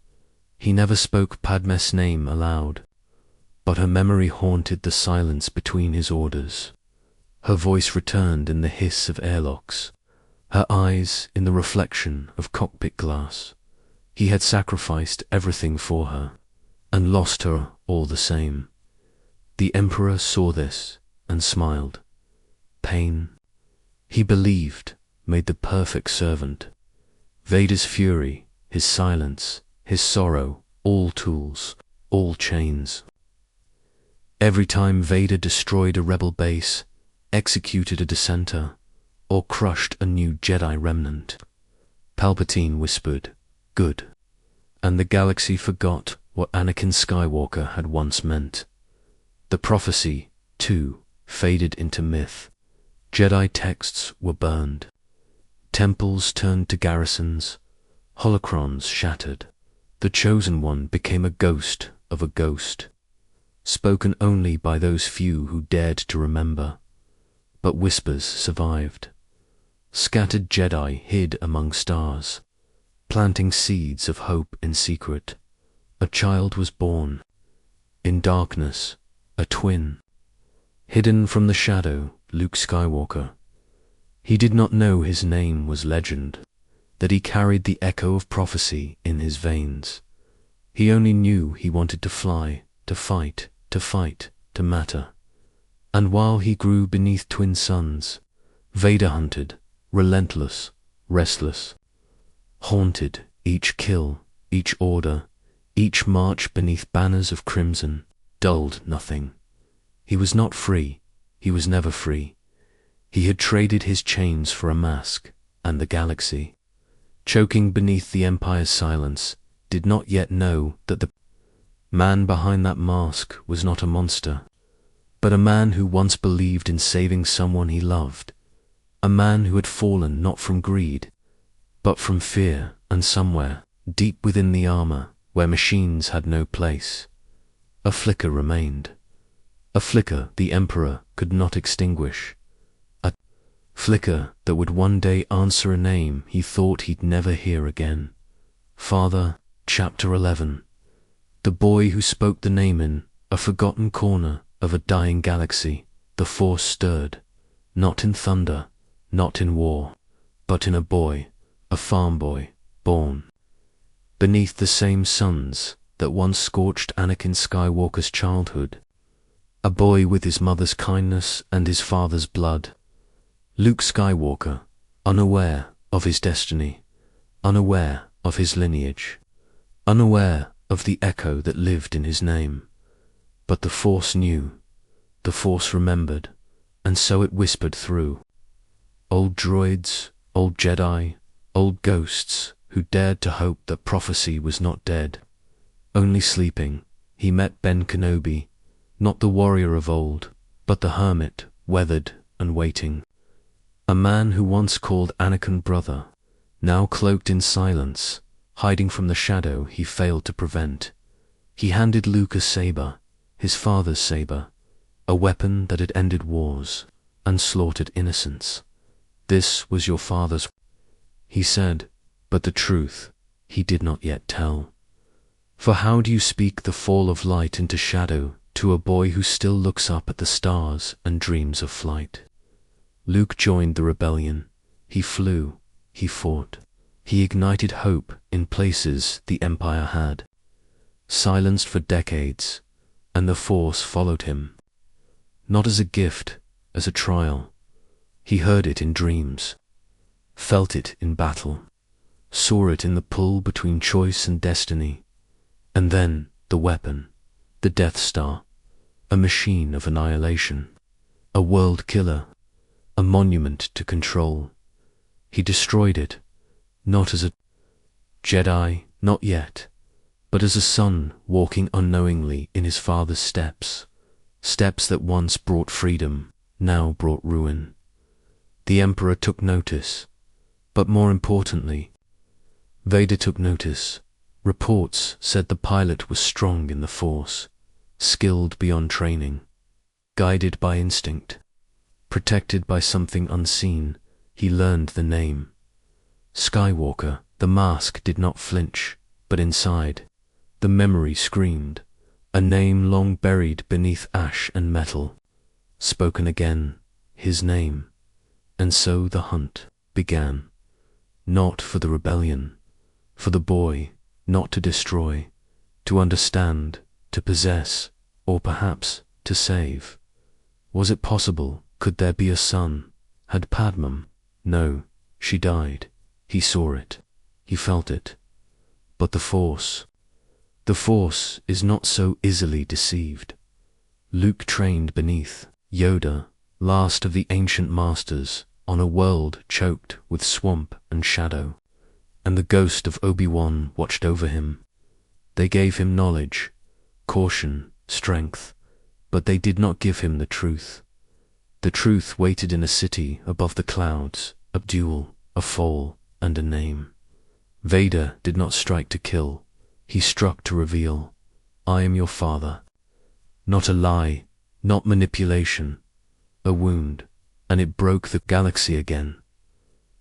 he never spoke Padme's name aloud, but her memory haunted the silence between his orders. Her voice returned in the hiss of airlocks, her eyes in the reflection of cockpit glass. He had sacrificed everything for her, and lost her all the same. The Emperor saw this and smiled. Pain, he believed, made the perfect servant. Vader's fury, his silence, his sorrow, all tools, all chains. Every time Vader destroyed a rebel base, executed a dissenter, or crushed a new Jedi remnant, Palpatine whispered, "Good." And the galaxy forgot what Anakin Skywalker had once meant. The prophecy, too, faded into myth. Jedi texts were burned. Temples turned to garrisons. Holocrons shattered. The Chosen One became a ghost of a ghost, spoken only by those few who dared to remember. But whispers survived. Scattered Jedi hid among stars, planting seeds of hope in secret. A child was born. In darkness, a twin. Hidden from the shadow, Luke Skywalker. He did not know his name was legend, that he carried the echo of prophecy in his veins. He only knew he wanted to fly, to fight, to matter. And while he grew beneath twin suns, Vader hunted, relentless, restless. Haunted, each kill, each order, each march beneath banners of crimson, dulled nothing. He was not free, he was never free. He had traded his chains for a mask, and the galaxy, choking beneath the Empire's silence, did not yet know that the man behind that mask was not a monster, but a man who once believed in saving someone he loved, a man who had fallen not from greed, but from fear, and somewhere, deep within the armor, where machines had no place, a flicker remained. A flicker the Emperor could not extinguish. A flicker that would one day answer a name he thought he'd never hear again. Father, Chapter 11. The boy who spoke the name in a forgotten corner of a dying galaxy. The Force stirred, not in thunder, not in war, but in a boy, a farm boy, born beneath the same suns that once scorched Anakin Skywalker's childhood. A boy with his mother's kindness and his father's blood. Luke Skywalker, unaware of his destiny, unaware of his lineage, unaware of the echo that lived in his name. But the Force knew, the Force remembered, and so it whispered through. Old droids, old Jedi, old ghosts who dared to hope that prophecy was not dead, only sleeping. He met Ben Kenobi, not the warrior of old, but the hermit, weathered and waiting. A man who once called Anakin brother, now cloaked in silence, hiding from the shadow he failed to prevent. He handed Luke a saber, his father's saber, a weapon that had ended wars and slaughtered innocents. This was your father's, he said, but the truth he did not yet tell. For how do you speak the fall of light into shadow to a boy who still looks up at the stars and dreams of flight? Luke joined the rebellion. He flew, he fought, he ignited hope in places the Empire had silenced for decades, and the Force followed him. Not as a gift, as a trial. He heard it in dreams, felt it in battle, saw it in the pull between choice and destiny. And then the weapon, the Death Star, a machine of annihilation, a world killer, a monument to control. He destroyed it, not as a Jedi, not yet, but as a son walking unknowingly in his father's steps, steps that once brought freedom, now brought ruin. The Emperor took notice, but more importantly, Vader took notice. Reports said the pilot was strong in the Force, skilled beyond training, guided by instinct, protected by something unseen. He learned the name. Skywalker, the mask did not flinch, but inside, the memory screamed, a name long buried beneath ash and metal, spoken again, his name. And so the hunt began, not for the rebellion, for the boy, not to destroy, to understand, to possess, or perhaps to save. Was it possible? Could there be a son? Had Padmam? No, she died. He saw it. He felt it. But the Force is not so easily deceived. Luke trained beneath Yoda, last of the ancient masters, on a world choked with swamp and shadow, and the ghost of Obi-Wan watched over him. They gave him knowledge, caution, strength, but they did not give him the truth. The truth waited in a city above the clouds, a duel, a fall, and a name. Vader did not strike to kill, he struck to reveal, I am your father. Not a lie, not manipulation, a wound, and it broke the galaxy again.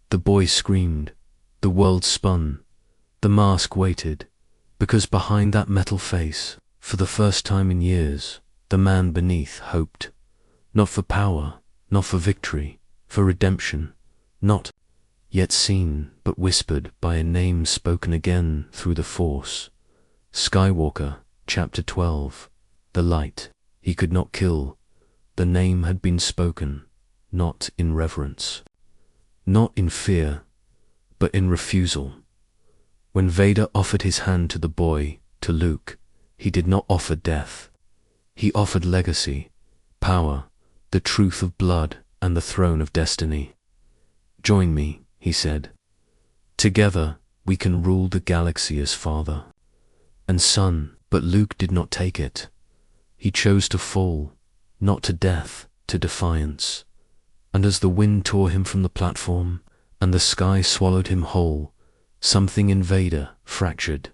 The boy screamed, the world spun, the mask waited, because behind that metal face, for the first time in years, the man beneath hoped, not for power, not for victory, for redemption, not yet seen, but whispered by a name spoken again through the Force. Skywalker, Chapter 12, the light. He could not kill. The name had been spoken, not in reverence, not in fear, but in refusal. When Vader offered his hand to the boy, to Luke, he did not offer death. He offered legacy, power, the truth of blood, and the throne of destiny. Join me, he said. Together, we can rule the galaxy as father and son. But Luke did not take it. He chose to fall, not to death, to defiance. And as the wind tore him from the platform, and the sky swallowed him whole, something in Vader fractured,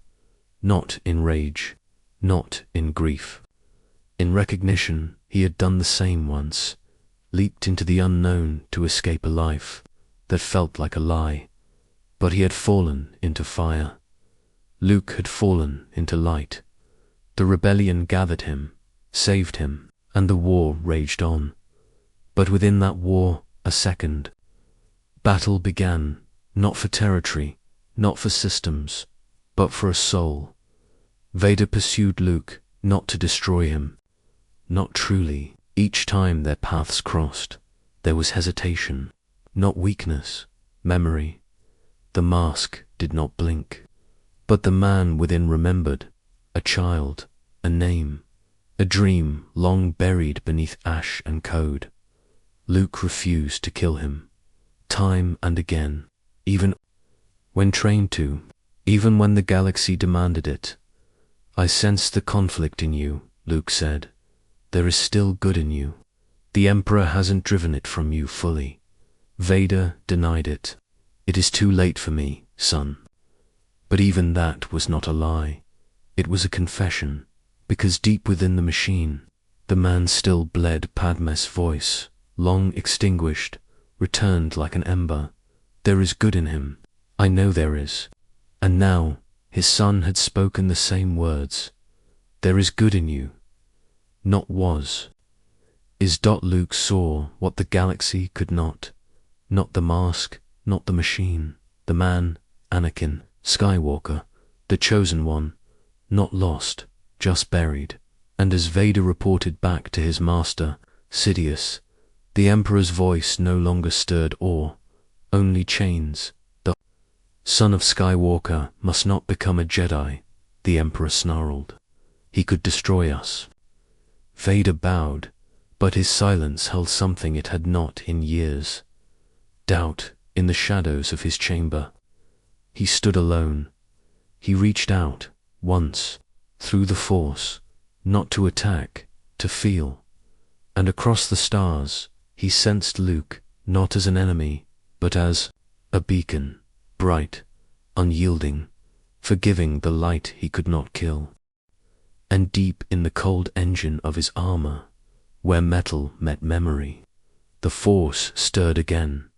not in rage, not in grief. In recognition, he had done the same once, leaped into the unknown to escape a life that felt like a lie. But he had fallen into fire. Luke had fallen into light. The rebellion gathered him, saved him, and the war raged on. But within that war, a second battle began, not for territory, not for systems, but for a soul. Vader pursued Luke, not to destroy him, not truly. Each time their paths crossed, there was hesitation, not weakness, memory. The mask did not blink, but the man within remembered, a child, a name, a dream long buried beneath ash and code. Luke refused to kill him, time and again, even when trained to, even when the galaxy demanded it. I sense the conflict in you, Luke said. There is still good in you. The Emperor hasn't driven it from you fully. Vader denied it. It is too late for me, son. But even that was not a lie. It was a confession, because deep within the machine, the man still bled. Padme's voice, long extinguished, returned like an ember. There is good in him. I know there is. And now, his son had spoken the same words. There is good in you. Not was. Is. Luke saw what the galaxy could not. Not the mask, not the machine. The man, Anakin Skywalker, the chosen one, not lost, just buried. And as Vader reported back to his master, Sidious, the Emperor's voice no longer stirred awe, only chains. The son of Skywalker must not become a Jedi, the Emperor snarled. He could destroy us. Vader bowed, but his silence held something it had not in years. Doubt in the shadows of his chamber. He stood alone. He reached out, once, through the Force, not to attack, to feel. And across the stars, he sensed Luke, not as an enemy, but as a beacon, bright, unyielding, forgiving the light he could not kill. And deep in the cold engine of his armor, where metal met memory, the Force stirred again,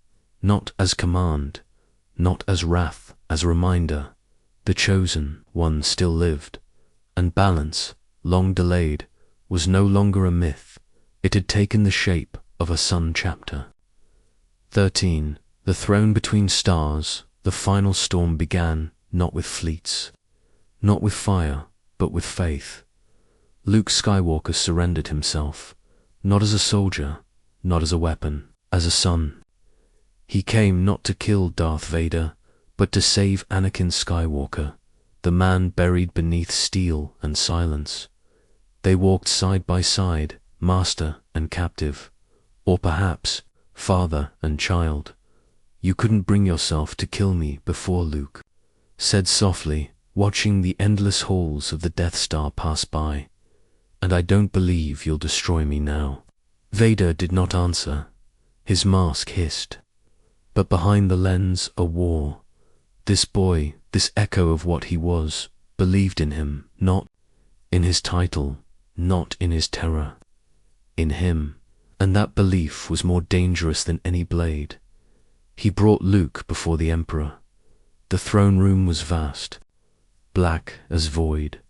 not as command, not as wrath, as a reminder. The chosen one still lived, and balance, long delayed, was no longer a myth. It had taken the shape of a sun chapter. 13. The throne between stars. The final storm began, not with fleets, not with fire, but with faith. Luke Skywalker surrendered himself, not as a soldier, not as a weapon, as a son. He came not to kill Darth Vader, but to save Anakin Skywalker, the man buried beneath steel and silence. They walked side by side, master and captive, or perhaps father and child. You couldn't bring yourself to kill me before, Luke said softly, watching the endless halls of the Death Star pass by. And I don't believe you'll destroy me now. Vader did not answer. His mask hissed. But behind the lens, a war. This boy, this echo of what he was, believed in him, not in his title, not in his terror. In him, and that belief was more dangerous than any blade. He brought Luke before the Emperor. The throne room was vast, black as void.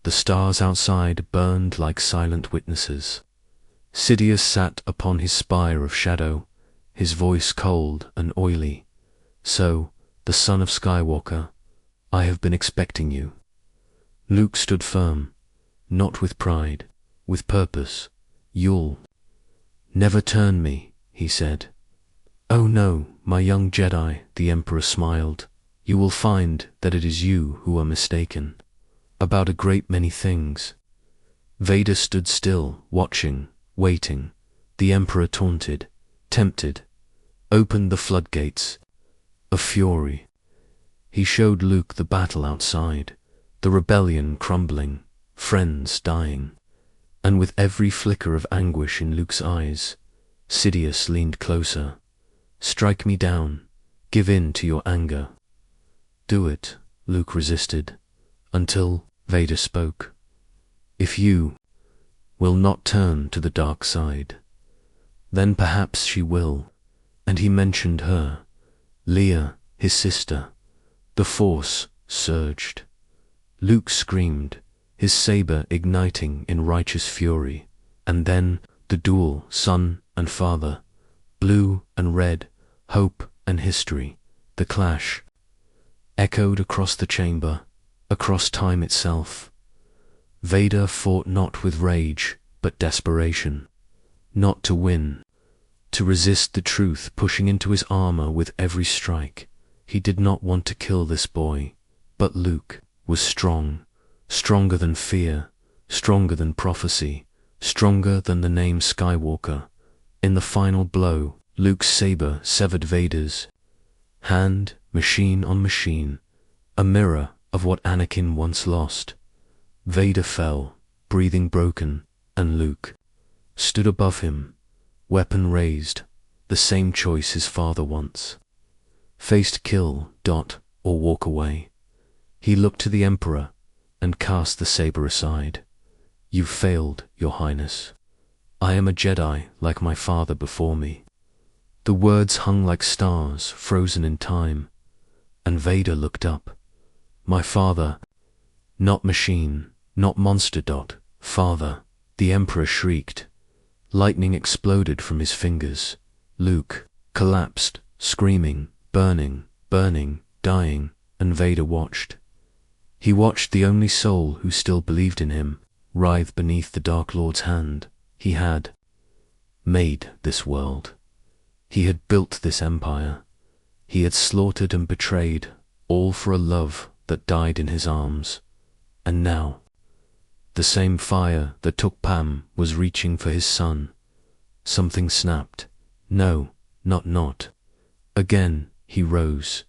The stars outside burned like silent witnesses. Sidious sat upon his spire of shadow, his voice cold and oily. So, the son of Skywalker, I have been expecting you. Luke stood firm, not with pride, with purpose. You'll never turn me, he said. Oh no, my young Jedi, the Emperor smiled. You will find that it is you who are mistaken about a great many things. Vader stood still, watching, waiting. The Emperor taunted, tempted, opened the floodgates of fury. He showed Luke the battle outside, the rebellion crumbling, friends dying. And with every flicker of anguish in Luke's eyes, Sidious leaned closer. Strike me down, give in to your anger. Do it, Luke resisted, until Vader spoke. If you will not turn to the dark side, then perhaps she will. And he mentioned her, Leia, his sister. The Force surged. Luke screamed, his saber igniting in righteous fury, and then the duel, son and father, blue and red, hope and history. The clash echoed across the chamber, across time itself. Vader fought not with rage, but desperation. Not to win, to resist the truth pushing into his armor with every strike. He did not want to kill this boy, but Luke was strong, stronger than fear, stronger than prophecy, stronger than the name Skywalker. In the final blow, Luke's saber severed Vader's hand, machine on machine, a mirror of what Anakin once lost. Vader fell, breathing broken, and Luke stood above him, weapon raised, the same choice his father once faced: kill, or walk away. He looked to the Emperor and cast the saber aside. You've failed, Your Highness. I am a Jedi like my father before me. The words hung like stars frozen in time, and Vader looked up. My father, not machine, not monster. Father, the Emperor shrieked. Lightning exploded from his fingers. Luke collapsed, screaming, burning, dying, and Vader watched. He watched the only soul who still believed in him writhe beneath the Dark Lord's hand. He had made this world. He had built this empire. He had slaughtered and betrayed, all for a love that died in his arms. And now, the same fire that took Pam was reaching for his son. Something snapped. No, not. Again he rose,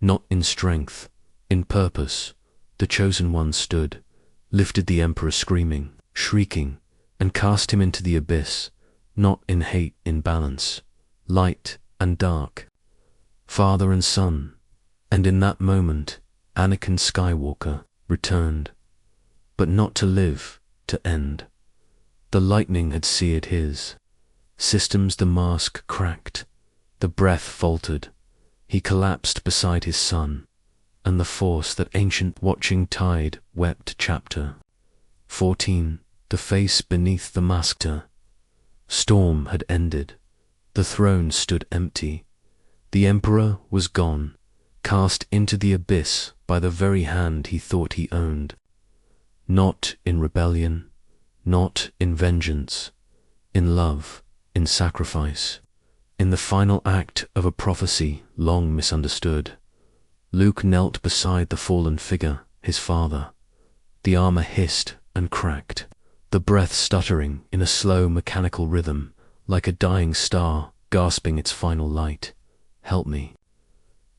not in strength, in purpose. The chosen one stood, lifted the Emperor screaming, shrieking, and cast him into the abyss, not in hate, in balance, light and dark, father and son. And in that moment, Anakin Skywalker returned, but not to live, to end. The lightning had seared his systems, the mask cracked, the breath faltered. He collapsed beside his son, and the force that ancient watching tide wept. Chapter 14. The face beneath the masked storm had ended. The throne stood empty. The emperor was gone, cast into the abyss by the very hand he thought he owned. Not in rebellion, not in vengeance, in love, in sacrifice, in the final act of a prophecy long misunderstood. Luke knelt beside the fallen figure, his father. The armor hissed and cracked, the breath stuttering in a slow mechanical rhythm, like a dying star gasping its final light. "Help me."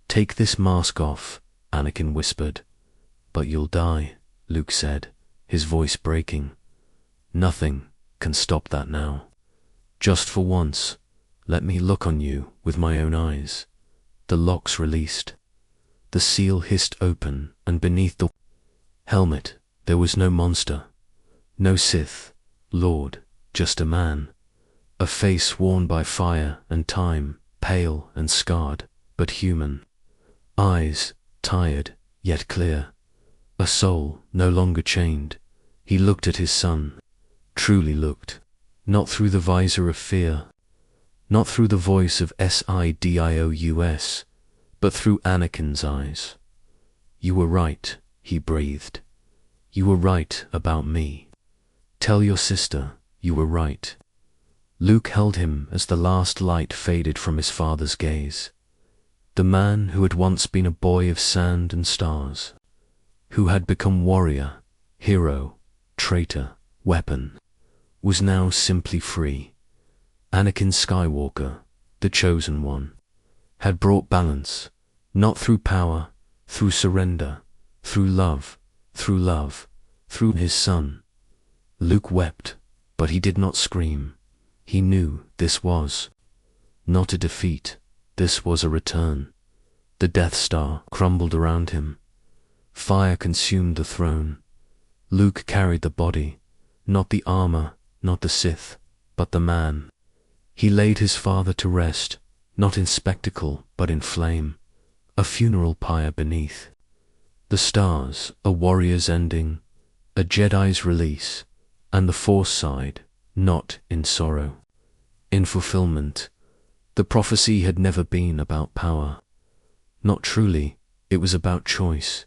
"Take this mask off," Anakin whispered. "But you'll die," Luke said, his voice breaking. "Nothing can stop that now. Just for once, let me look on you with my own eyes." The locks released. The seal hissed open, and beneath the helmet there was no monster, no Sith Lord, just a man. A face worn by fire and time, pale and scarred, but human. Eyes tired, yet clear. A soul no longer chained. He looked at his son, truly looked, not through the visor of fear, not through the voice of Sidious, but through Anakin's eyes. "You were right," he breathed. "You were right about me. Tell your sister you were right." Luke held him as the last light faded from his father's gaze. The man who had once been a boy of sand and stars, who had become warrior, hero, traitor, weapon, was now simply free. Anakin Skywalker, the chosen one, had brought balance, not through power, through surrender, through love, through his son. Luke wept, but he did not scream. He knew this was not a defeat, this was a return. The Death Star crumbled around him. Fire consumed the throne. Luke carried the body, not the armor, not the Sith, but the man. He laid his father to rest, not in spectacle, but in flame, a funeral pyre beneath. The stars, a warrior's ending, a Jedi's release, and the Force side, not in sorrow, in fulfillment. The prophecy had never been about power. Not truly, it was about choice.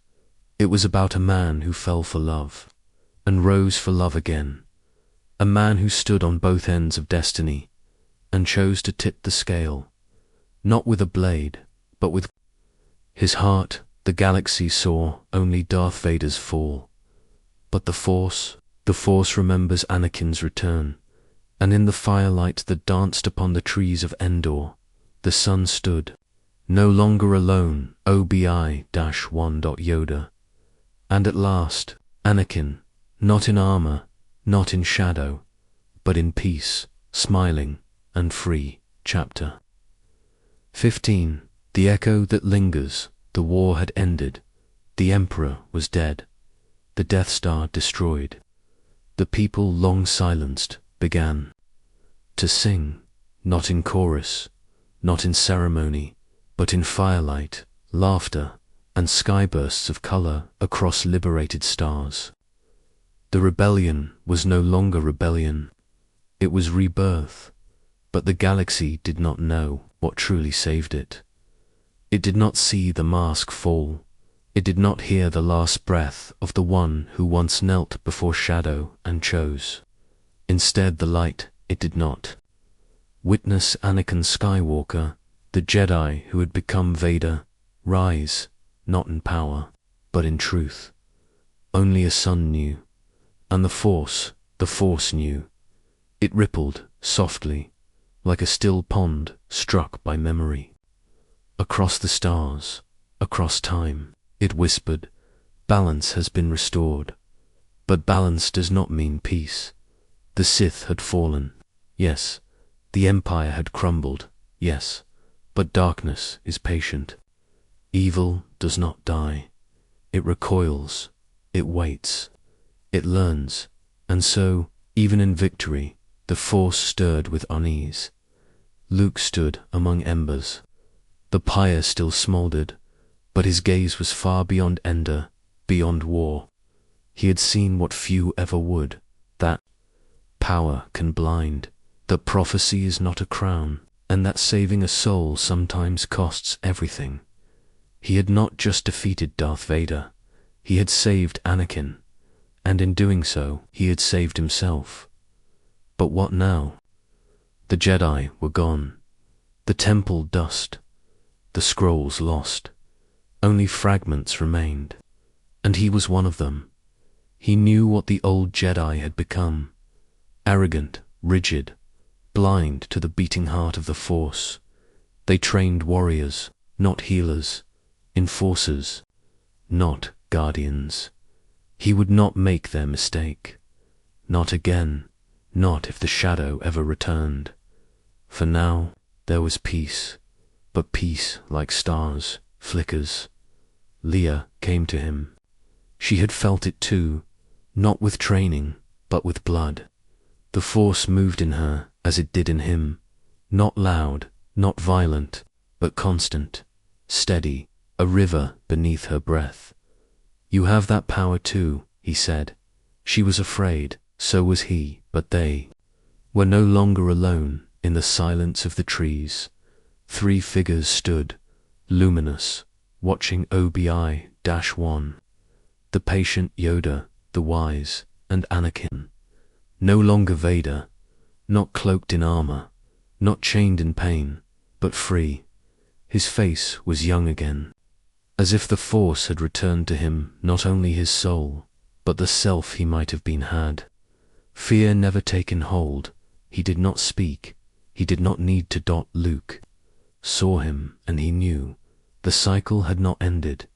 It was about a man who fell for love, and rose for love again. A man who stood on both ends of destiny, and chose to tip the scale, not with a blade, but with his heart. The galaxy saw only Darth Vader's fall. But the Force remembers Anakin's return, and in the firelight that danced upon the trees of Endor, the sun stood, no longer alone, Obi-1 Yoda. And at last, Anakin, not in armor, not in shadow, but in peace, smiling and free. Chapter 15. The echo that lingers. The war had ended. The Emperor was dead. The Death Star destroyed. The people, long silenced, began to sing, not in chorus, not in ceremony, but in firelight, laughter, and skybursts of color across liberated stars. The rebellion was no longer rebellion. It was rebirth. But the galaxy did not know what truly saved it. It did not see the mask fall. It did not hear the last breath of the one who once knelt before shadow and chose. Instead, the light, it did not witness Anakin Skywalker, the Jedi who had become Vader, rise, not in power, but in truth. Only a son knew, and the Force knew. It rippled softly, like a still pond struck by memory. Across the stars, across time, it whispered, balance has been restored. But balance does not mean peace. The Sith had fallen, yes. The Empire had crumbled, yes. But darkness is patient. Evil does not die. It recoils, it waits, it learns, and so, even in victory, the Force stirred with unease. Luke stood among embers. The pyre still smoldered, but his gaze was far beyond Ender, beyond war. He had seen what few ever would, that power can blind, that prophecy is not a crown, and that saving a soul sometimes costs everything. He had not just defeated Darth Vader, he had saved Anakin, and in doing so, he had saved himself. But what now? The Jedi were gone, the temple dust, the scrolls lost. Only fragments remained, and he was one of them. He knew what the old Jedi had become, arrogant, rigid, blind to the beating heart of the Force. They trained warriors, not healers, enforcers, not guardians. He would not make their mistake. Not again, not if the shadow ever returned. For now there was peace, but peace like stars, flickers. Leia came to him. She had felt it too, not with training, but with blood. The Force moved in her as it did in him, not loud, not violent, but constant, steady, a river beneath her breath. You have that power too, he said. She was afraid, so was he, but they were no longer alone in the silence of the trees. 3 figures stood, luminous, watching OBI-1. The patient Yoda, the wise, and Anakin. No longer Vader, not cloaked in armor, not chained in pain, but free. His face was young again, as if the Force had returned to him not only his soul, but the self he might have been had. Fear never taken hold, he did not speak, he did not need to. Luke saw him, and he knew. The cycle had not ended,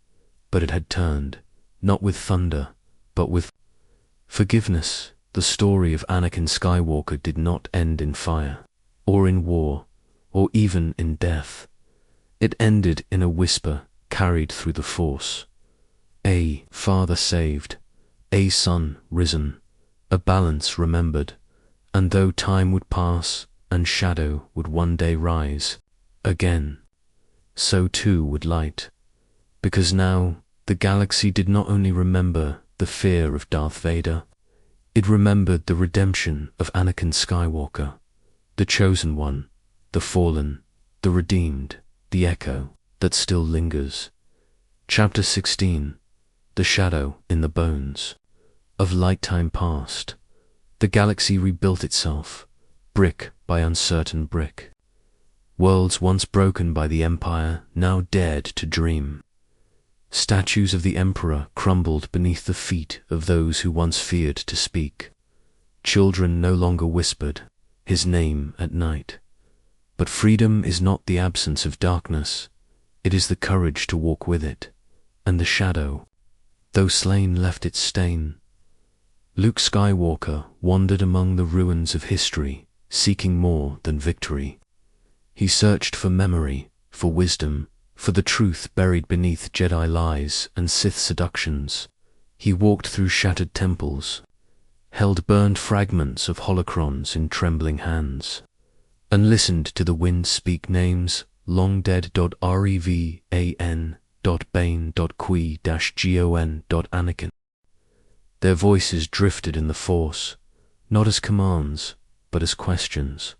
but it had turned, not with thunder, but with forgiveness. The story of Anakin Skywalker did not end in fire, or in war, or even in death. It ended in a whisper carried through the Force. A father saved, a son risen, a balance remembered, and though time would pass and shadow would one day rise again, so too would light. Because now the galaxy did not only remember the fear of Darth Vader, it remembered the redemption of Anakin Skywalker, the chosen one, the fallen, the redeemed, the echo that still lingers. Chapter 16. The Shadow in the Bones. Of light time past, the galaxy rebuilt itself, brick by uncertain brick. Worlds once broken by the Empire now dared to dream. Statues of the Emperor crumbled beneath the feet of those who once feared to speak. Children no longer whispered his name at night. But freedom is not the absence of darkness, it is the courage to walk with it, and the shadow, though slain, left its stain. Luke Skywalker wandered among the ruins of history, seeking more than victory. He searched for memory, for wisdom, for the truth buried beneath Jedi lies and Sith seductions. He walked through shattered temples, held burned fragments of holocrons in trembling hands, and listened to the wind speak names long dead. Revan. Bane. Qui-gon. Anakin. Their voices drifted in the Force, not as commands, but as questions.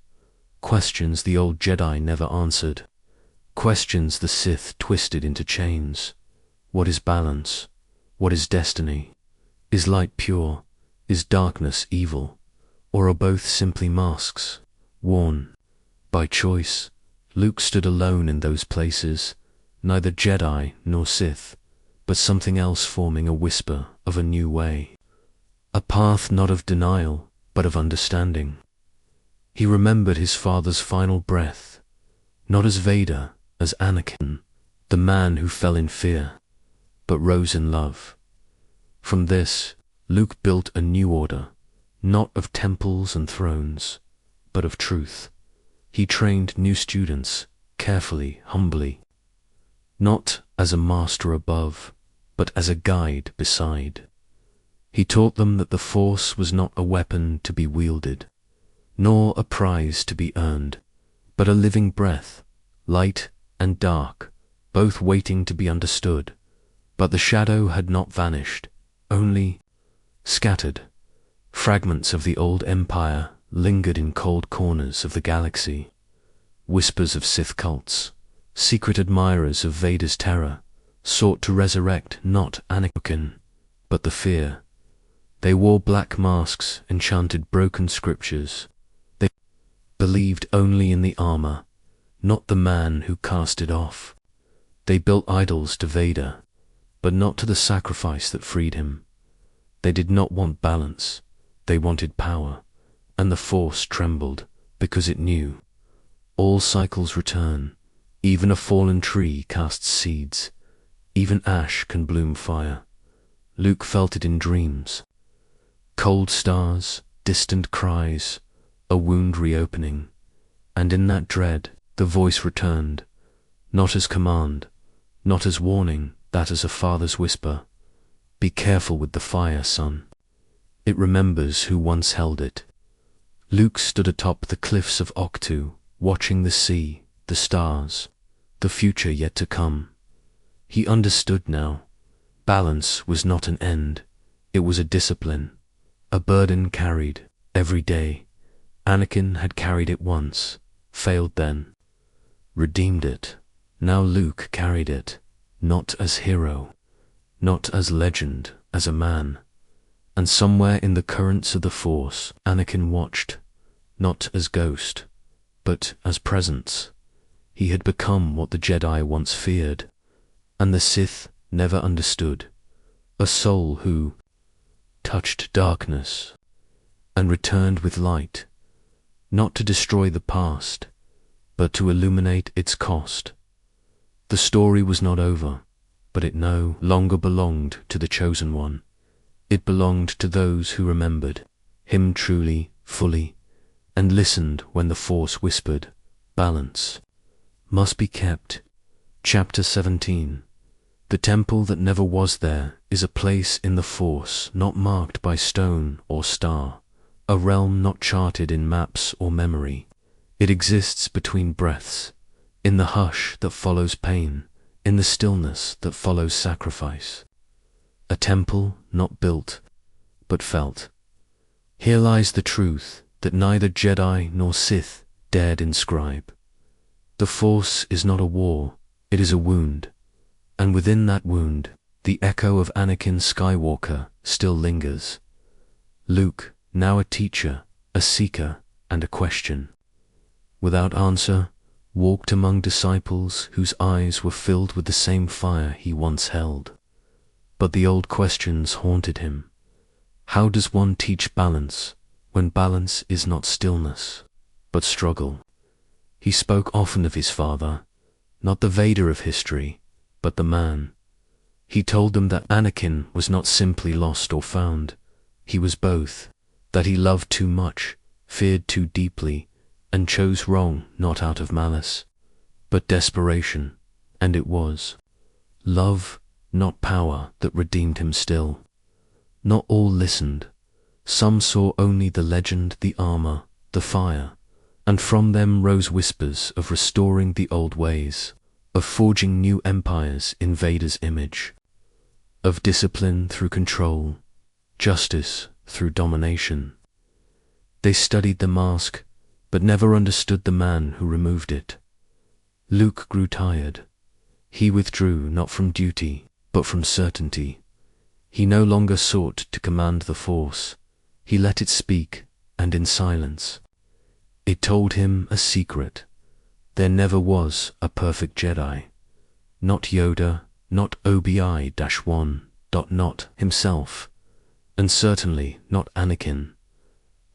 Questions the old Jedi never answered. Questions the Sith twisted into chains. What is balance? What is destiny? Is light pure? Is darkness evil? Or are both simply masks, worn by choice? Luke stood alone in those places, neither Jedi nor Sith, but something else forming a whisper of a new way. A path not of denial, but of understanding. He remembered his father's final breath, not as Vader, as Anakin, the man who fell in fear, but rose in love. From this, Luke built a new order, not of temples and thrones, but of truth. He trained new students, carefully, humbly, not as a master above, but as a guide beside. He taught them that the Force was not a weapon to be wielded, nor a prize to be earned, but a living breath, light and dark, both waiting to be understood. But the shadow had not vanished, only scattered. Fragments of the old empire lingered in cold corners of the galaxy. Whispers of Sith cults, secret admirers of Vader's terror, sought to resurrect not Anakin, but the fear. They wore black masks and chanted broken scriptures. They believed only in the armor, not the man who cast it off. They built idols to Vader, but not to the sacrifice that freed him. They did not want balance, they wanted power, and the Force trembled because it knew. All cycles return, even a fallen tree casts seeds, even ash can bloom fire. Luke felt it in dreams. Cold stars, distant cries, a wound reopening, and in that dread the voice returned, not as command, not as warning, that as a father's whisper. Be careful with the fire, son. It remembers who once held it. Luke stood atop the cliffs of Octu, watching the sea, the stars, the future yet to come. He understood now. Balance was not an end, it was a discipline, a burden carried every day. Anakin had carried it once, failed then, redeemed it. Now Luke carried it, not as hero, not as legend, as a man. And somewhere in the currents of the Force, Anakin watched, not as ghost, but as presence. He had become what the Jedi once feared, and the Sith never understood. A soul who touched darkness and returned with light, not to destroy the past, but to illuminate its cost. The story was not over, but it no longer belonged to the Chosen One. It belonged to those who remembered him truly, fully, and listened when the Force whispered, balance must be kept. Chapter 17. The temple that never was there is a place in the Force not marked by stone or star, a realm not charted in maps or memory. It exists between breaths, in the hush that follows pain, in the stillness that follows sacrifice. A temple not built, but felt. Here lies the truth that neither Jedi nor Sith dared inscribe. The Force is not a war, it is a wound, and within that wound, the echo of Anakin Skywalker still lingers. Luke, now a teacher, a seeker, and a question, without answer, walked among disciples whose eyes were filled with the same fire he once held. But the old questions haunted him. How does one teach balance when balance is not stillness, but struggle? He spoke often of his father, not the Vader of history, but the man. He told them that Anakin was not simply lost or found, he was both, that he loved too much, feared too deeply, and chose wrong not out of malice, but desperation, and it was love, not power, that redeemed him still. Not all listened. Some saw only the legend, the armor, the fire, and from them rose whispers of restoring the old ways, of forging new empires in Vader's image, of discipline through control, justice through domination. They studied the mask, but never understood the man who removed it. Luke grew tired. He withdrew not from duty, but from certainty. He no longer sought to command the Force. He let it speak, and in silence. It told him a secret. There never was a perfect Jedi. Not Yoda, not Obi-Wan, not himself, and certainly not Anakin.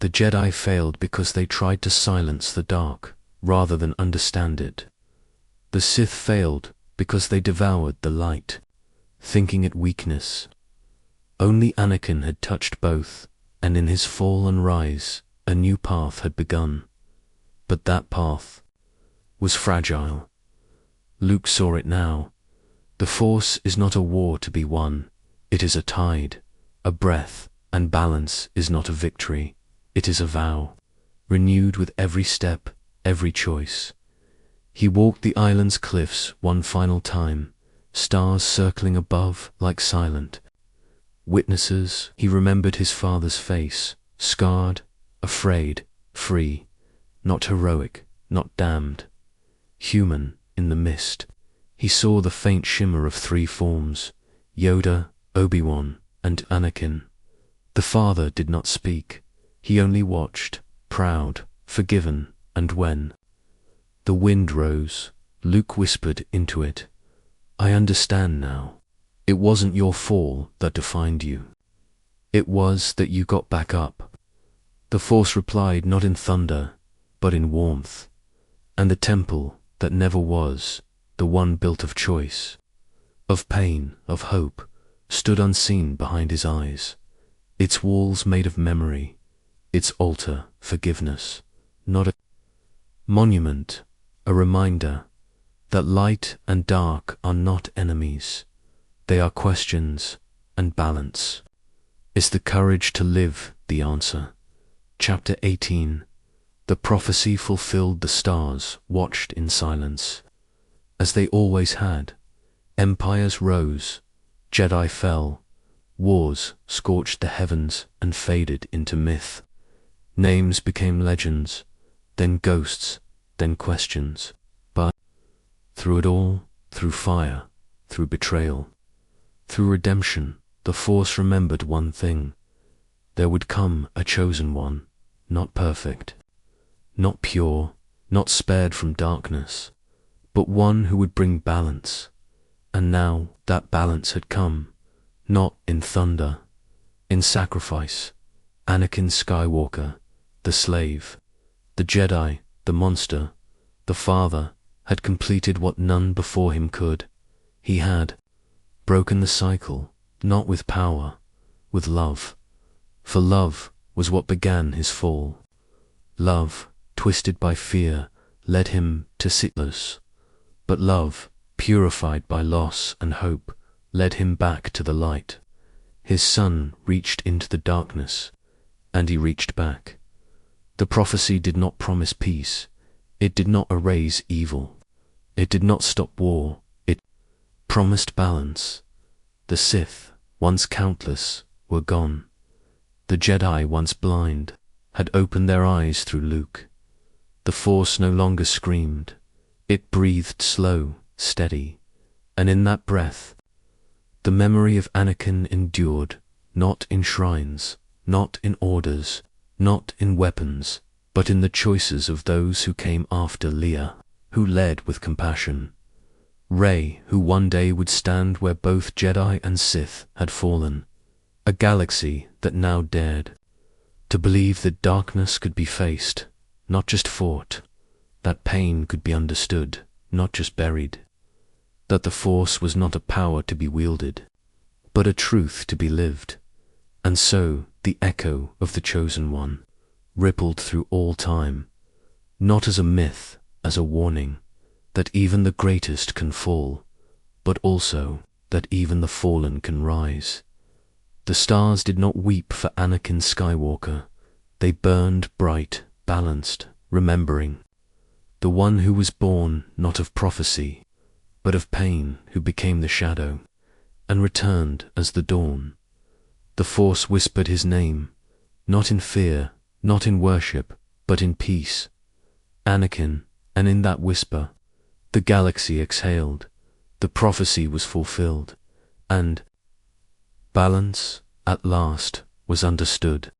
The Jedi failed because they tried to silence the dark, rather than understand it. The Sith failed because they devoured the light, thinking it weakness. Only Anakin had touched both, and in his fall and rise, a new path had begun. But that path was fragile. Luke saw it now. The Force is not a war to be won. It is a tide, a breath, and balance is not a victory. It is a vow, renewed with every step, every choice. He walked the island's cliffs one final time, stars circling above like silent witnesses. He remembered his father's face, scarred, afraid, free, not heroic, not damned, human in the mist. He saw the faint shimmer of three forms, Yoda, Obi-Wan, and Anakin. The father did not speak. He only watched, proud, forgiven, and when the wind rose, Luke whispered into it, "I understand now. It wasn't your fall that defined you. It was that you got back up." The Force replied not in thunder, but in warmth. And the temple that never was, the one built of choice, of pain, of hope, stood unseen behind his eyes, its walls made of memory, its altar forgiveness, not a monument, a reminder that light and dark are not enemies. They are questions and balance. Is the courage to live the answer? Chapter 18. The prophecy fulfilled. The stars watched in silence. As they always had. Empires rose, Jedi fell, wars scorched the heavens and faded into myth. Names became legends, then ghosts, then questions. But through it all, through fire, through betrayal, through redemption, the Force remembered one thing. There would come a chosen one, not perfect, not pure, not spared from darkness, but one who would bring balance. And now that balance had come, not in thunder, in sacrifice. Anakin Skywalker, the slave, the Jedi, the monster, the father, had completed what none before him could. He had broken the cycle, not with power, with love. For love was what began his fall. Love, twisted by fear, led him to sitless. But love, purified by loss and hope, led him back to the light. His son reached into the darkness, and he reached back. The prophecy did not promise peace. It did not erase evil. It did not stop war. It promised balance. The Sith, once countless, were gone. The Jedi, once blind, had opened their eyes through Luke. The Force no longer screamed. It breathed slow, steady, and in that breath, the memory of Anakin endured, not in shrines, not in orders, not in weapons, but in the choices of those who came after Leia, who led with compassion. Rey, who one day would stand where both Jedi and Sith had fallen. A galaxy that now dared to believe that darkness could be faced, not just fought, that pain could be understood, not just buried, that the Force was not a power to be wielded, but a truth to be lived. And so the echo of the Chosen One rippled through all time, not as a myth, as a warning, that even the greatest can fall, but also that even the fallen can rise. The stars did not weep for Anakin Skywalker. They burned bright, balanced, remembering the one who was born not of prophecy, but of pain, who became the shadow, and returned as the dawn. The Force whispered his name, not in fear, not in worship, but in peace. Anakin, and in that whisper, the galaxy exhaled, the prophecy was fulfilled, and balance, at last, was understood.